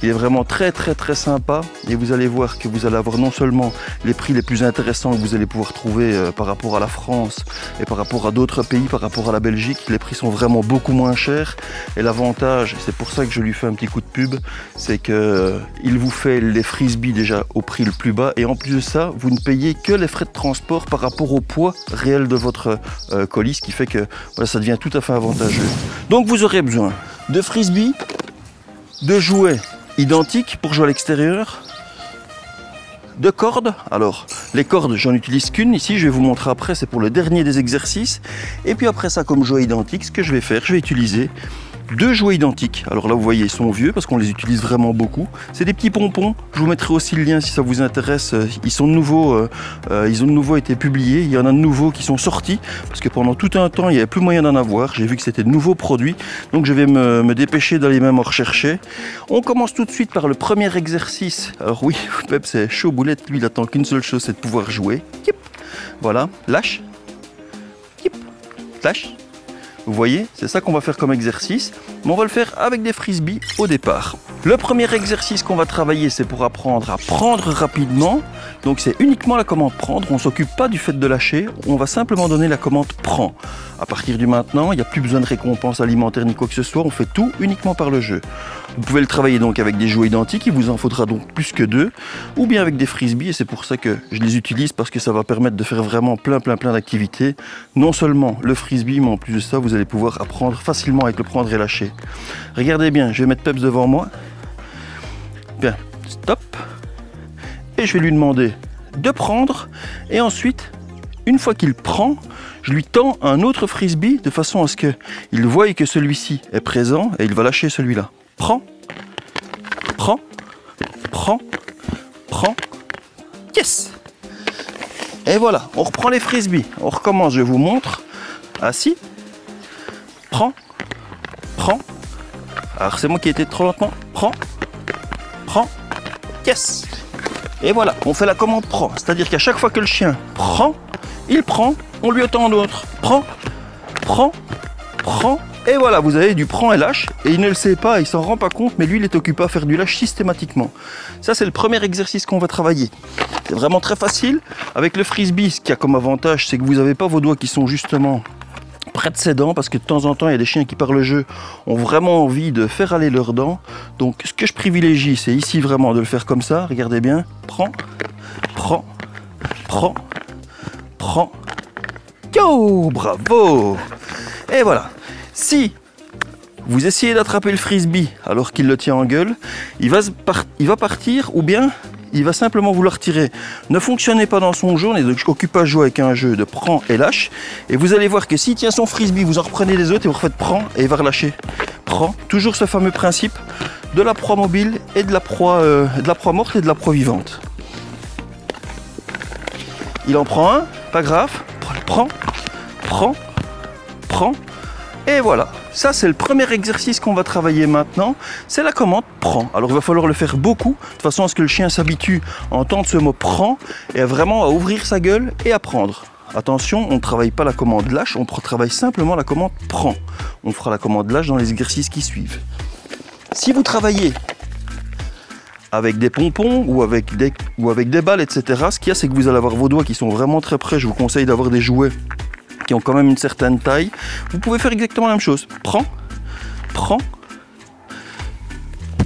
Il est vraiment très sympa et vous allez voir que vous allez avoir non seulement les prix les plus intéressants que vous allez pouvoir trouver par rapport à la France et par rapport à d'autres pays, par rapport à la Belgique. Les prix sont vraiment beaucoup moins chers et l'avantage, c'est pour ça que je lui fais un petit coup de pub, c'est que il vous fait les frisbees déjà au prix le plus bas et en plus de ça, vous ne payez que les frais de transport par rapport au poids réel de votre colis, ce qui fait que voilà, ça devient tout à fait avantageux. Donc vous aurez besoin de frisbees, de jouets identiques pour jouer à l'extérieur, de cordes. Alors les cordes, j'en utilise qu'une ici, je vais vous montrer après, c'est pour le dernier des exercices. Et puis après ça, comme jouet identique, ce que je vais faire, je vais utiliser deux jouets identiques. Alors là vous voyez, ils sont vieux parce qu'on les utilise vraiment beaucoup. C'est des petits pompons, je vous mettrai aussi le lien si ça vous intéresse. Ils ont de nouveau été publiés. Il y en a de nouveaux qui sont sortis parce que pendant tout un temps il n'y avait plus moyen d'en avoir. J'ai vu que c'était de nouveaux produits, donc je vais me dépêcher d'aller même en rechercher. On commence tout de suite par le premier exercice. Alors oui, Pep c'est chaud boulette, lui il attend qu'une seule chose, c'est de pouvoir jouer. Yip. Voilà, lâche. Yip. Lâche. Vous voyez, c'est ça qu'on va faire comme exercice, mais on va le faire avec des frisbees au départ. Le premier exercice qu'on va travailler, c'est pour apprendre à prendre rapidement. Donc c'est uniquement la commande prendre, on ne s'occupe pas du fait de lâcher, on va simplement donner la commande prends. À partir du maintenant, il n'y a plus besoin de récompense alimentaire ni quoi que ce soit, on fait tout uniquement par le jeu. Vous pouvez le travailler donc avec des jouets identiques, il vous en faudra donc plus que deux, ou bien avec des frisbees, et c'est pour ça que je les utilise, parce que ça va permettre de faire vraiment plein d'activités. Non seulement le frisbee, mais en plus de ça, vous allez pouvoir apprendre facilement avec le prendre et lâcher. Regardez bien, je vais mettre Peps devant moi. Bien, stop. Et je vais lui demander de prendre, et ensuite, une fois qu'il prend, je lui tends un autre frisbee de façon à ce qu'il voie que celui-ci est présent, et il va lâcher celui-là. Prends, prends, prends, prends, yes! Et voilà, on reprend les frisbees. On recommence, je vous montre. Assis, prends, prends. Alors c'est moi qui ai été trop lentement. Prends, prends, yes! Et voilà, on fait la commande prends. C'est-à-dire qu'à chaque fois que le chien prend, il prend, on lui tend d'autres. Prends, prends, prends. Et voilà, vous avez du prends et lâche, et il ne le sait pas, il s'en rend pas compte, mais lui il est occupé à faire du lâche systématiquement. Ça c'est le premier exercice qu'on va travailler. C'est vraiment très facile. Avec le frisbee, ce qu'il y a comme avantage, c'est que vous n'avez pas vos doigts qui sont justement près de ses dents, parce que de temps en temps il y a des chiens qui par le jeu ont vraiment envie de faire aller leurs dents. Donc ce que je privilégie, c'est ici vraiment de le faire comme ça, regardez bien. Prends, prends, prends, prends. Yo, bravo! Et voilà. Si vous essayez d'attraper le frisbee alors qu'il le tient en gueule, il va partir ou bien il va simplement vouloir tirer. Ne fonctionnez pas dans son jeu, on est occupé à jouer avec un jeu de prends et lâche. Et vous allez voir que s'il tient son frisbee, vous en reprenez les autres et vous refaites prends et il va relâcher. Prends, toujours ce fameux principe de la proie mobile et de la proie morte et de la proie vivante. Il en prend un, pas grave, prends, prends, prends. Et voilà, ça c'est le premier exercice qu'on va travailler maintenant, c'est la commande prends. Alors il va falloir le faire beaucoup, de façon à ce que le chien s'habitue à entendre ce mot prends et vraiment à ouvrir sa gueule et à prendre. Attention, on ne travaille pas la commande lâche, on travaille simplement la commande prends. On fera la commande lâche dans les exercices qui suivent. Si vous travaillez avec des pompons ou avec des balles, etc., ce qu'il y a, c'est que vous allez avoir vos doigts qui sont vraiment très près. Je vous conseille d'avoir des jouets qui ont quand même une certaine taille. Vous pouvez faire exactement la même chose. Prends, prends,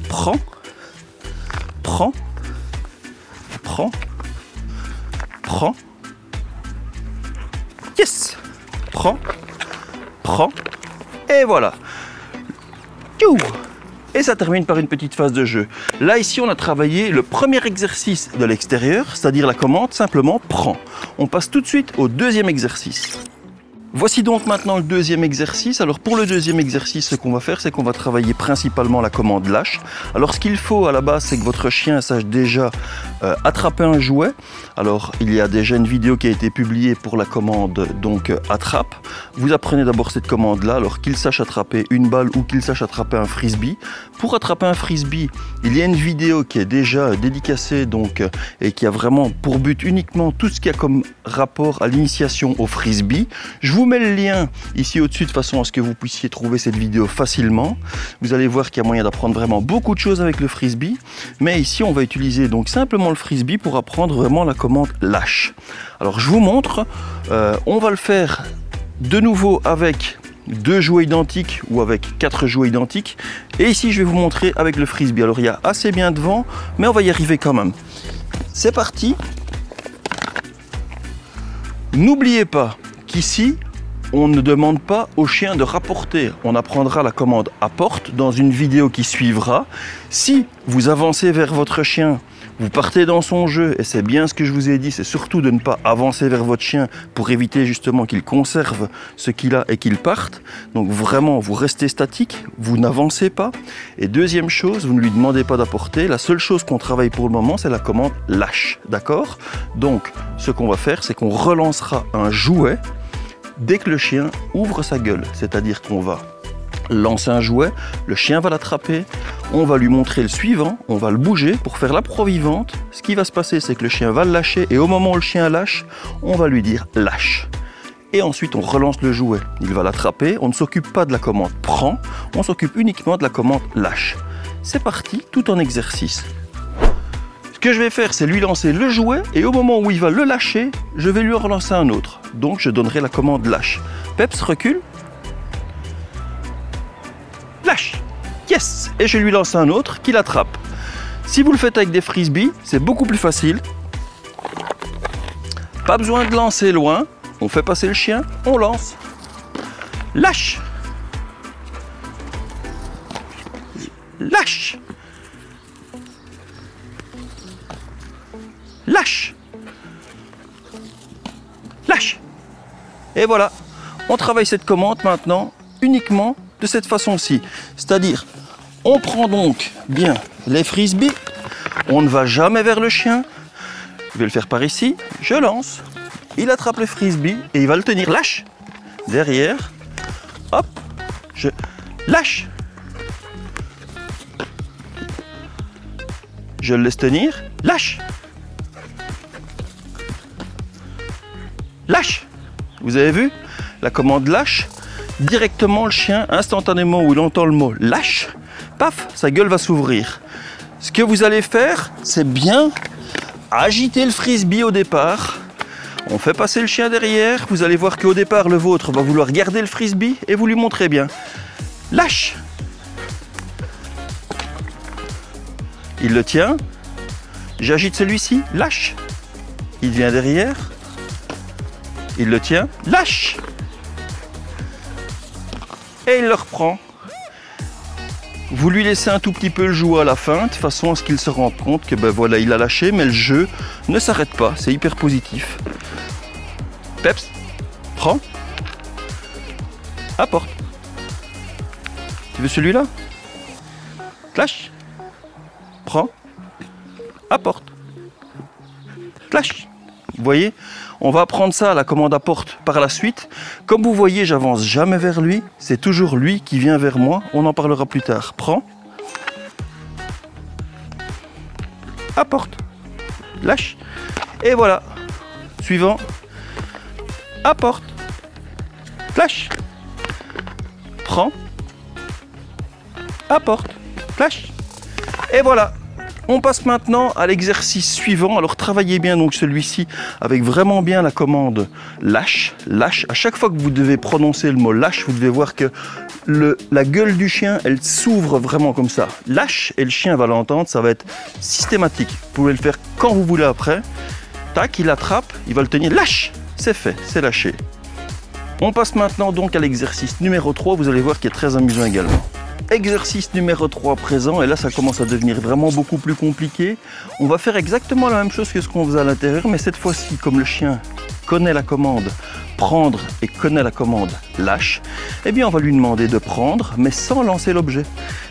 prends, prends, prends, prends. Yes! Prends, prends. Et voilà. Et ça termine par une petite phase de jeu. Là, ici, on a travaillé le premier exercice de l'extérieur, c'est-à-dire la commande simplement prends. On passe tout de suite au deuxième exercice. Voici donc maintenant le deuxième exercice. Alors pour le deuxième exercice, ce qu'on va faire, c'est qu'on va travailler principalement la commande lâche. Alors ce qu'il faut à la base, c'est que votre chien sache déjà attraper un jouet. Alors il y a déjà une vidéo qui a été publiée pour la commande donc attrape. Vous apprenez d'abord cette commande là, alors qu'il sache attraper une balle ou qu'il sache attraper un frisbee. Pour attraper un frisbee, il y a une vidéo qui est déjà dédicacée donc et qui a vraiment pour but uniquement tout ce qui a comme rapport à l'initiation au frisbee. Je vous mets le lien ici au-dessus de façon à ce que vous puissiez trouver cette vidéo facilement. Vous allez voir qu'il y a moyen d'apprendre vraiment beaucoup de choses avec le frisbee. Mais ici, on va utiliser donc simplement le frisbee pour apprendre vraiment la commande lâche. Alors, je vous montre. On va le faire de nouveau avec 2 jouets identiques ou avec 4 jouets identiques. Et ici, je vais vous montrer avec le frisbee. Alors, il y a assez bien de vent, mais on va y arriver quand même. C'est parti. N'oubliez pas qu'ici, on ne demande pas au chien de rapporter. On apprendra la commande apporte dans une vidéo qui suivra. Si vous avancez vers votre chien, vous partez dans son jeu, et c'est bien ce que je vous ai dit, c'est surtout de ne pas avancer vers votre chien pour éviter justement qu'il conserve ce qu'il a et qu'il parte. Donc vraiment, vous restez statique, vous n'avancez pas. Et deuxième chose, vous ne lui demandez pas d'apporter. La seule chose qu'on travaille pour le moment, c'est la commande lâche. D'accord? Donc, ce qu'on va faire, c'est qu'on relancera un jouet dès que le chien ouvre sa gueule, c'est-à-dire qu'on va lancer un jouet, le chien va l'attraper, on va lui montrer le suivant, on va le bouger pour faire la proie vivante. Ce qui va se passer, c'est que le chien va le lâcher et au moment où le chien lâche, on va lui dire lâche. Et ensuite, on relance le jouet. Il va l'attraper, on ne s'occupe pas de la commande prends, on s'occupe uniquement de la commande lâche. C'est parti, tout en exercice. Ce que je vais faire, c'est lui lancer le jouet et au moment où il va le lâcher, je vais lui relancer un autre. Donc, je donnerai la commande lâche. Peps, recule. Lâche. Yes. Et je lui lance un autre qui l'attrape. Si vous le faites avec des frisbees, c'est beaucoup plus facile. Pas besoin de lancer loin. On fait passer le chien, on lance. Lâche. Lâche. Lâche. Lâche. Et voilà, on travaille cette commande maintenant uniquement de cette façon-ci. C'est-à-dire, on prend donc bien les frisbees, on ne va jamais vers le chien. Je vais le faire par ici, je lance, il attrape le frisbee et il va le tenir. Lâche. Derrière, hop, je lâche. Je le laisse tenir, lâche. Lâche. Vous avez vu? La commande lâche. Directement, le chien, instantanément où il entend le mot lâche, paf, sa gueule va s'ouvrir. Ce que vous allez faire, c'est bien agiter le frisbee au départ. On fait passer le chien derrière. Vous allez voir qu'au départ, le vôtre va vouloir garder le frisbee et vous lui montrez bien. Lâche. Il le tient. J'agite celui-ci. Lâche. Il vient derrière. Il le tient, lâche. Et il le reprend. Vous lui laissez un tout petit peu le jouet à la fin, de façon à ce qu'il se rende compte que ben voilà, il a lâché, mais le jeu ne s'arrête pas. C'est hyper positif. Peps, prends. Apporte. Tu veux celui-là? Lâche. Prends. Apporte. Lâche. Vous voyez, on va apprendre ça à la commande apporte par la suite. Comme vous voyez, j'avance jamais vers lui. C'est toujours lui qui vient vers moi. On en parlera plus tard. Prends. Apporte. Lâche. Et voilà. Suivant. Apporte. Lâche. Prends. Apporte. Lâche. Et voilà. On passe maintenant à l'exercice suivant. Alors travaillez bien donc celui-ci avec vraiment bien la commande lâche. Lâche. À chaque fois que vous devez prononcer le mot lâche, vous devez voir que la gueule du chien, elle s'ouvre vraiment comme ça. Lâche et le chien va l'entendre. Ça va être systématique. Vous pouvez le faire quand vous voulez après. Tac, il attrape, il va le tenir. Lâche. C'est fait, c'est lâché. On passe maintenant donc à l'exercice numéro 3. Vous allez voir qu'il est très amusant également. Exercice numéro 3 présent, et là ça commence à devenir vraiment beaucoup plus compliqué. On va faire exactement la même chose que ce qu'on faisait à l'intérieur, mais cette fois-ci, comme le chien connaît la commande prendre et connaît la commande lâche, eh bien on va lui demander de prendre mais sans lancer l'objet.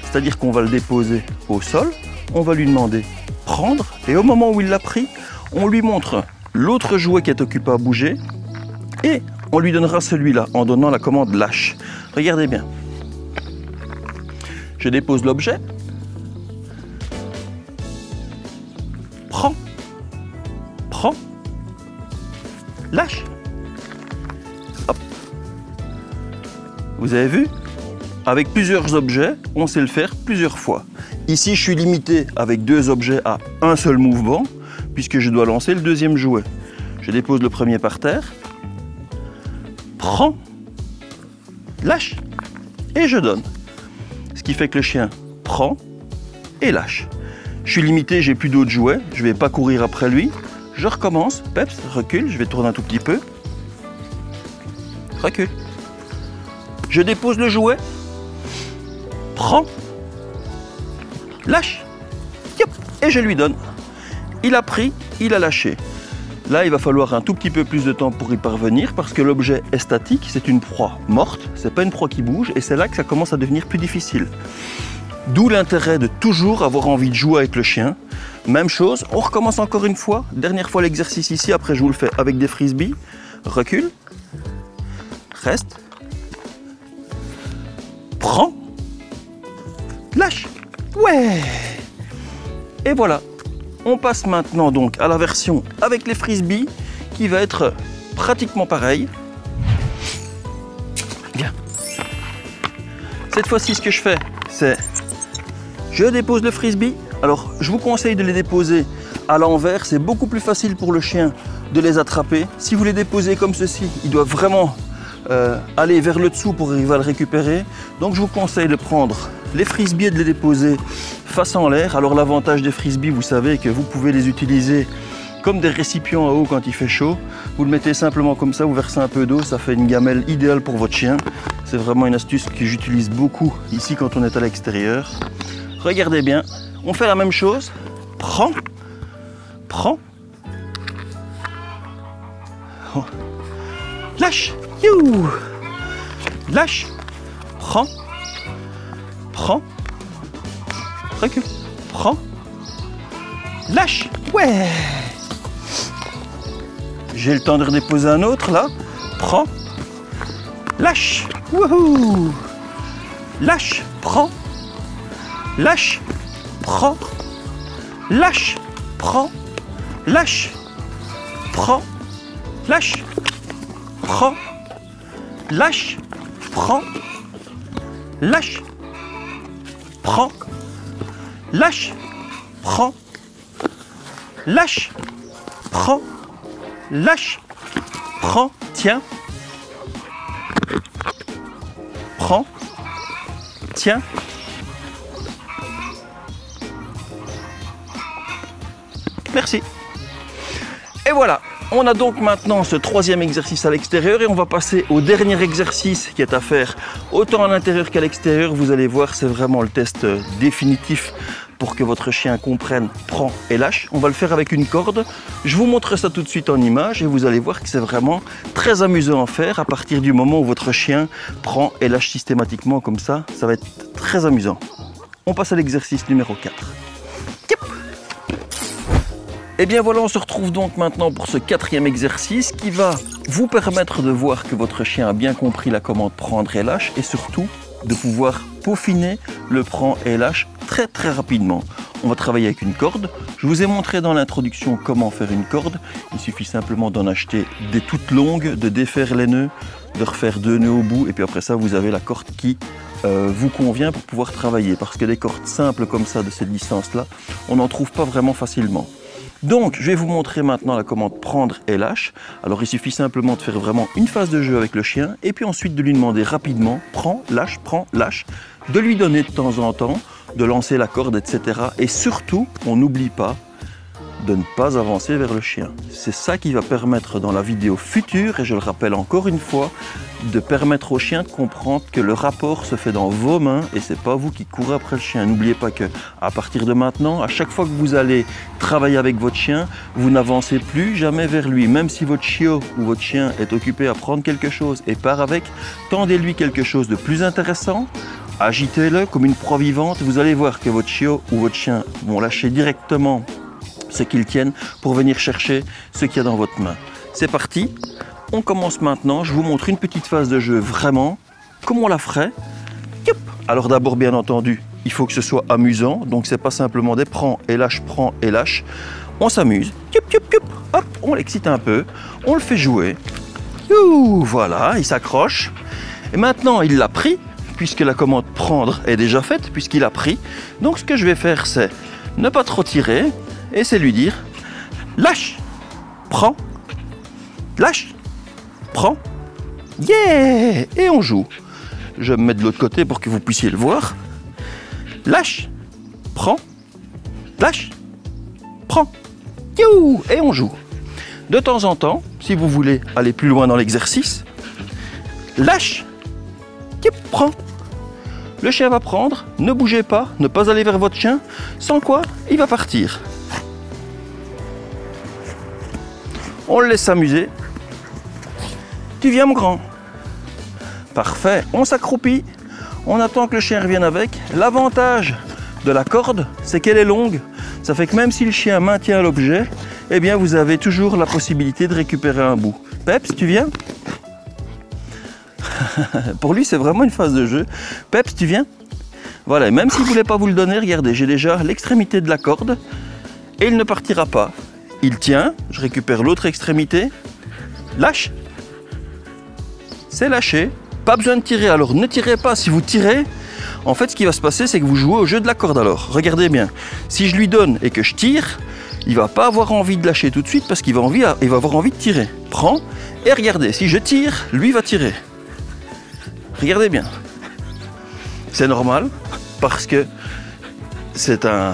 C'est-à-dire qu'on va le déposer au sol, on va lui demander prendre et au moment où il l'a pris, on lui montre l'autre jouet qui est occupé à bouger et on lui donnera celui-là en donnant la commande lâche. Regardez bien. Je dépose l'objet. Prends. Prends. Lâche. Hop. Vous avez vu? Avec plusieurs objets, on sait le faire plusieurs fois. Ici, je suis limité avec 2 objets à un seul mouvement, puisque je dois lancer le deuxième jouet. Je dépose le premier par terre. Prends. Lâche. Et je donne. Ce qui fait que le chien prend et lâche. Je suis limité, j'ai plus d'autres jouets, je ne vais pas courir après lui. Je recommence, peps, recule, je vais tourner un tout petit peu. Recule. Je dépose le jouet. Prends. Lâche. Yop, et je lui donne. Il a pris, il a lâché. Là, il va falloir un tout petit peu plus de temps pour y parvenir parce que l'objet est statique, c'est une proie morte, c'est pas une proie qui bouge et c'est là que ça commence à devenir plus difficile. D'où l'intérêt de toujours avoir envie de jouer avec le chien. Même chose, on recommence encore une fois. Dernière fois l'exercice ici, après je vous le fais avec des frisbees. Recule. Reste. Prends. Lâche. Ouais. Et voilà. On passe maintenant donc à la version avec les frisbees qui va être pratiquement pareil. Bien. Cette fois-ci, ce que je fais, c'est je dépose le frisbee. Alors, je vous conseille de les déposer à l'envers. C'est beaucoup plus facile pour le chien de les attraper. Si vous les déposez comme ceci, il doit vraiment aller vers le dessous pour arriver à le récupérer. Donc, je vous conseille de prendre les frisbees et de les déposer face en l'air. Alors l'avantage des frisbees, vous savez que vous pouvez les utiliser comme des récipients à eau quand il fait chaud. Vous le mettez simplement comme ça, vous versez un peu d'eau, ça fait une gamelle idéale pour votre chien. C'est vraiment une astuce que j'utilise beaucoup ici quand on est à l'extérieur. Regardez bien, on fait la même chose. Prends, prends, oh. Lâche, you. Lâche, prends, prends, recule, prends, lâche, ouais. J'ai le temps de redéposer un autre là, prends, lâche, wouhou, lâche, prends, lâche, prends, lâche, prends, lâche, prends, lâche, prends, lâche, prends, lâche, prends, lâche, prends, lâche, prends, lâche, prends, tiens, prends, tiens. Merci. Et voilà, on a donc maintenant ce troisième exercice à l'extérieur et on va passer au dernier exercice qui est à faire autant à l'intérieur qu'à l'extérieur. Vous allez voir, c'est vraiment le test définitif pour que votre chien comprenne, prend et lâche. On va le faire avec une corde. Je vous montre ça tout de suite en image et vous allez voir que c'est vraiment très amusant à faire à partir du moment où votre chien prend et lâche systématiquement comme ça. Ça va être très amusant. On passe à l'exercice numéro 4. Et bien voilà, on se retrouve donc maintenant pour ce quatrième exercice qui va vous permettre de voir que votre chien a bien compris la commande prendre et lâche et surtout de pouvoir peaufiner le prend et lâche très rapidement. On va travailler avec une corde. Je vous ai montré dans l'introduction comment faire une corde. Il suffit simplement d'en acheter des toutes longues, de défaire les nœuds, de refaire 2 nœuds au bout et puis après ça vous avez la corde qui vous convient pour pouvoir travailler parce que des cordes simples comme ça de cette distance-là, on n'en trouve pas vraiment facilement. Donc, je vais vous montrer maintenant la commande prendre et lâche. Alors, il suffit simplement de faire vraiment une phase de jeu avec le chien et puis ensuite de lui demander rapidement prends, lâche, de lui donner de temps en temps, de lancer la corde, etc. Et surtout, on n'oublie pas de ne pas avancer vers le chien. C'est ça qui va permettre dans la vidéo future, et je le rappelle encore une fois, de permettre au chien de comprendre que le rapport se fait dans vos mains et c'est pas vous qui courez après le chien. N'oubliez pas que à partir de maintenant, à chaque fois que vous allez travailler avec votre chien, vous n'avancez plus jamais vers lui. Même si votre chiot ou votre chien est occupé à prendre quelque chose et part avec, tendez-lui quelque chose de plus intéressant, agitez-le comme une proie vivante. Vous allez voir que votre chiot ou votre chien vont lâcher directement ce qu'ils tiennent pour venir chercher ce qu'il y a dans votre main. C'est parti. On commence maintenant, je vous montre une petite phase de jeu vraiment, comme on la ferait. Alors d'abord, bien entendu, il faut que ce soit amusant, donc c'est pas simplement des prends et lâche, prends et lâche. On s'amuse, hop, on l'excite un peu, on le fait jouer. Voilà, il s'accroche. Et maintenant, il l'a pris, puisque la commande prendre est déjà faite, puisqu'il a pris. Donc ce que je vais faire, c'est ne pas trop tirer, et c'est lui dire, lâche, prends, lâche, prends, yeah! Et on joue. Je me mets de l'autre côté pour que vous puissiez le voir. Lâche, prends, lâche, prends, you! Et on joue. De temps en temps, si vous voulez aller plus loin dans l'exercice, lâche, prends. Le chien va prendre, ne bougez pas, ne pas aller vers votre chien, sans quoi il va partir. On le laisse s'amuser. Tu viens mon grand. Parfait, on s'accroupit, on attend que le chien revienne avec. L'avantage de la corde, c'est qu'elle est longue. Ça fait que même si le chien maintient l'objet, eh bien vous avez toujours la possibilité de récupérer un bout. Peps, tu viens? Pour lui, c'est vraiment une phase de jeu. Peps, tu viens? Voilà, et même s'il ne voulait pas vous le donner, regardez, j'ai déjà l'extrémité de la corde et il ne partira pas. Il tient, je récupère l'autre extrémité, lâche. C'est lâché, pas besoin de tirer, alors ne tirez pas. Si vous tirez, en fait ce qui va se passer c'est que vous jouez au jeu de la corde. Alors regardez bien, si je lui donne et que je tire, il va pas avoir envie de lâcher tout de suite parce qu'il va avoir envie de tirer. Prends et regardez, si je tire, lui va tirer. Regardez bien, c'est normal parce que c'est un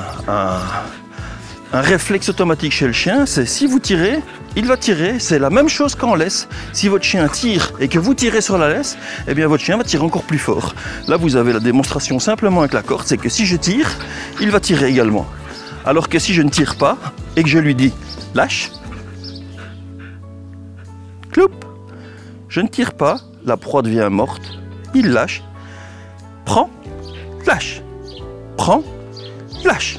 réflexe automatique chez le chien, c'est si vous tirez, il va tirer. C'est la même chose qu'en laisse. Si votre chien tire et que vous tirez sur la laisse, eh bien votre chien va tirer encore plus fort. Là, vous avez la démonstration simplement avec la corde, c'est que si je tire, il va tirer également. Alors que si je ne tire pas et que je lui dis lâche, cloup, je ne tire pas, la proie devient morte, il lâche, prends, lâche, prends, lâche.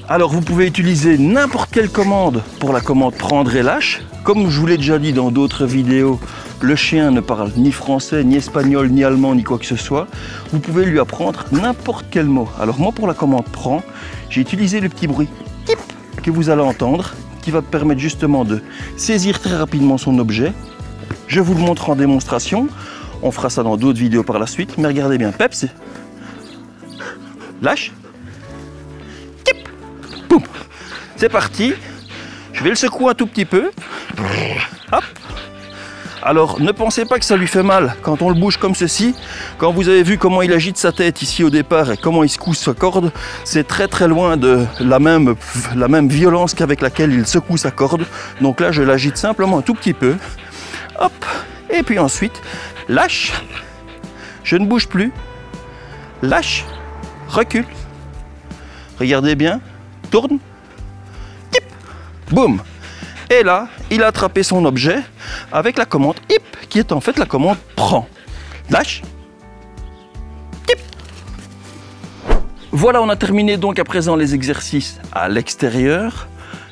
Alors vous pouvez utiliser n'importe quelle commande pour la commande prendre et lâche. Comme je vous l'ai déjà dit dans d'autres vidéos, le chien ne parle ni français, ni espagnol, ni allemand, ni quoi que ce soit. Vous pouvez lui apprendre n'importe quel mot. Alors moi pour la commande prends, j'ai utilisé le petit bruit que vous allez entendre, qui va permettre justement de saisir très rapidement son objet. Je vous le montre en démonstration. On fera ça dans d'autres vidéos par la suite. Mais regardez bien, Peps, lâche. C'est parti, je vais le secouer un tout petit peu. Hop. Alors ne pensez pas que ça lui fait mal quand on le bouge comme ceci. Quand vous avez vu comment il agite sa tête ici au départ et comment il secoue sa corde, c'est très très loin de la même violence qu'avec laquelle il secoue sa corde. Donc là je l'agite simplement un tout petit peu. Hop. Et puis ensuite, lâche. Je ne bouge plus. Lâche. Recule. Regardez bien. Tourne. Boum! Et là, il a attrapé son objet avec la commande hip, qui est en fait la commande prends. Lâche. Hip. Voilà, on a terminé donc à présent les exercices à l'extérieur.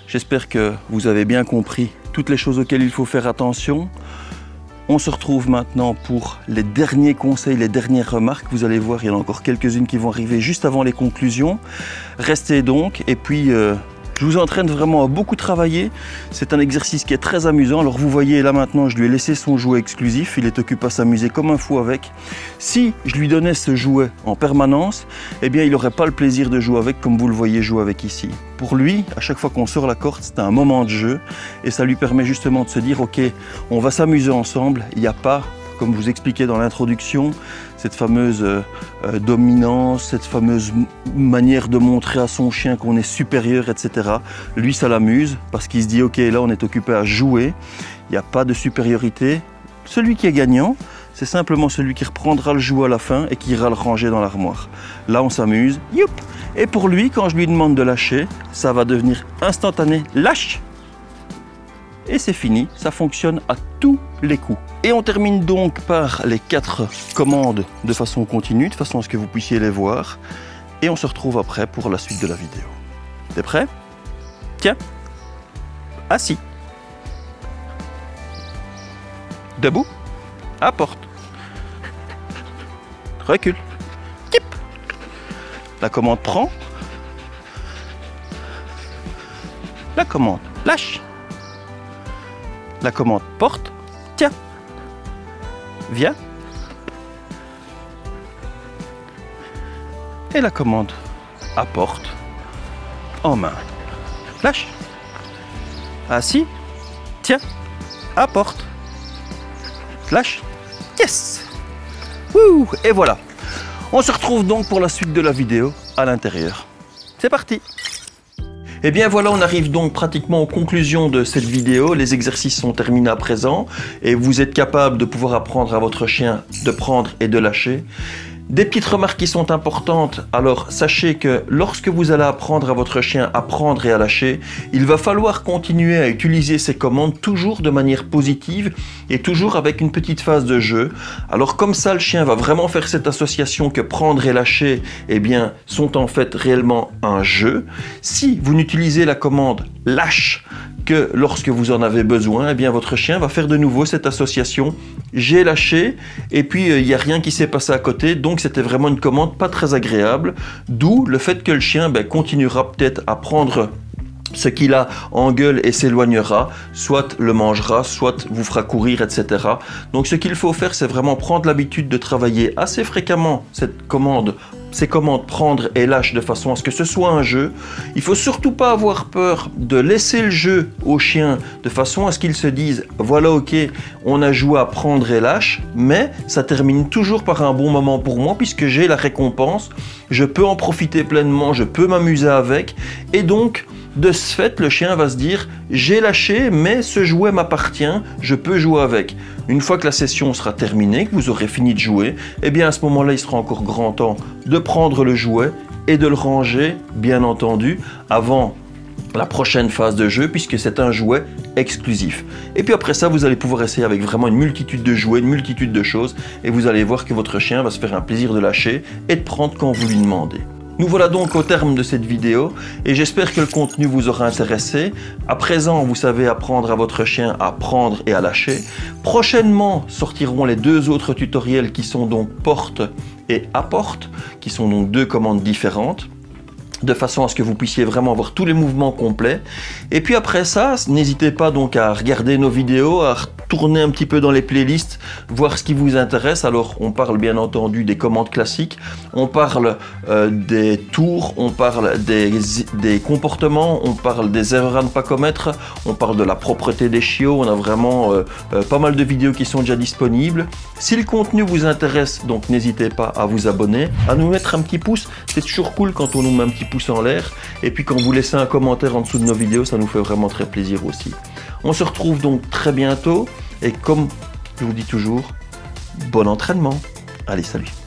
J'espère que vous avez bien compris toutes les choses auxquelles il faut faire attention. On se retrouve maintenant pour les derniers conseils, les dernières remarques. Vous allez voir, il y en a encore quelques-unes qui vont arriver juste avant les conclusions. Restez donc et puis... je vous entraîne vraiment à beaucoup travailler. C'est un exercice qui est très amusant. Alors vous voyez là maintenant, je lui ai laissé son jouet exclusif. Il est occupé à s'amuser comme un fou avec. Si je lui donnais ce jouet en permanence, eh bien il n'aurait pas le plaisir de jouer avec comme vous le voyez jouer avec ici. Pour lui, à chaque fois qu'on sort la corde, c'est un moment de jeu. Et ça lui permet justement de se dire, ok, on va s'amuser ensemble. Il n'y a pas comme je vous expliquais dans l'introduction, cette fameuse dominance, cette fameuse manière de montrer à son chien qu'on est supérieur, etc. Lui, ça l'amuse parce qu'il se dit, ok, là, on est occupé à jouer, il n'y a pas de supériorité. Celui qui est gagnant, c'est simplement celui qui reprendra le jouet à la fin et qui ira le ranger dans l'armoire. Là, on s'amuse, youp. Et pour lui, quand je lui demande de lâcher, ça va devenir instantané, lâche. Et c'est fini, ça fonctionne à tous les coups. Et on termine donc par les 4 commandes de façon continue, de façon à ce que vous puissiez les voir. Et on se retrouve après pour la suite de la vidéo. T'es prêt? Tiens, assis. Debout, apporte. Recule. Tip. La commande prend. La commande lâche. La commande porte, tiens, viens. Et la commande apporte, en main, lâche. Assis, tiens, apporte, lâche, yes. Wouh, et voilà. On se retrouve donc pour la suite de la vidéo à l'intérieur. C'est parti. Et bien voilà, on arrive donc pratiquement aux conclusions de cette vidéo. Les exercices sont terminés à présent et vous êtes capable de pouvoir apprendre à votre chien de prendre et de lâcher. Des petites remarques qui sont importantes. Alors sachez que lorsque vous allez apprendre à votre chien à prendre et à lâcher, il va falloir continuer à utiliser ces commandes toujours de manière positive et toujours avec une petite phase de jeu. Alors comme ça, le chien va vraiment faire cette association que prendre et lâcher, eh bien, sont en fait réellement un jeu. Si vous n'utilisez la commande lâche que lorsque vous en avez besoin, eh bien votre chien va faire de nouveau cette association j'ai lâché et puis il n'y a rien qui s'est passé à côté, donc c'était vraiment une commande pas très agréable, d'où le fait que le chien continuera peut-être à prendre ce qu'il a en gueule et s'éloignera, soit le mangera, soit vous fera courir, etc. Donc ce qu'il faut faire, c'est vraiment prendre l'habitude de travailler assez fréquemment ces commandes prendre et lâche de façon à ce que ce soit un jeu. Il faut surtout pas avoir peur de laisser le jeu au chien de façon à ce qu'il se dise voilà, ok, on a joué à prendre et lâche, mais ça termine toujours par un bon moment pour moi puisque j'ai la récompense, je peux en profiter pleinement, je peux m'amuser avec, et donc de ce fait, le chien va se dire j'ai lâché, mais ce jouet m'appartient, je peux jouer avec. Une fois que la session sera terminée, que vous aurez fini de jouer, eh bien à ce moment-là, il sera encore grand temps de prendre le jouet et de le ranger, bien entendu, avant la prochaine phase de jeu, puisque c'est un jouet exclusif. Et puis après ça, vous allez pouvoir essayer avec vraiment une multitude de jouets, une multitude de choses, et vous allez voir que votre chien va se faire un plaisir de lâcher et de prendre quand vous lui demandez. Nous voilà donc au terme de cette vidéo et j'espère que le contenu vous aura intéressé. À présent, vous savez apprendre à votre chien à prendre et à lâcher. Prochainement sortiront les 2 autres tutoriels qui sont donc porte et apporte, qui sont donc 2 commandes différentes, de façon à ce que vous puissiez vraiment avoir tous les mouvements complets. Et puis après ça, n'hésitez pas donc à regarder nos vidéos, à retourner un petit peu dans les playlists, voir ce qui vous intéresse. Alors on parle bien entendu des commandes classiques, on parle des tours, on parle des comportements, on parle des erreurs à ne pas commettre, on parle de la propreté des chiots, on a vraiment pas mal de vidéos qui sont déjà disponibles. Si le contenu vous intéresse, donc n'hésitez pas à vous abonner, à nous mettre un petit pouce, c'est toujours cool quand on nous met un petit pouce en l'air, et puis quand vous laissez un commentaire en dessous de nos vidéos, ça nous fait vraiment très plaisir aussi. On se retrouve donc très bientôt, et comme je vous dis toujours, bon entraînement. Allez, salut.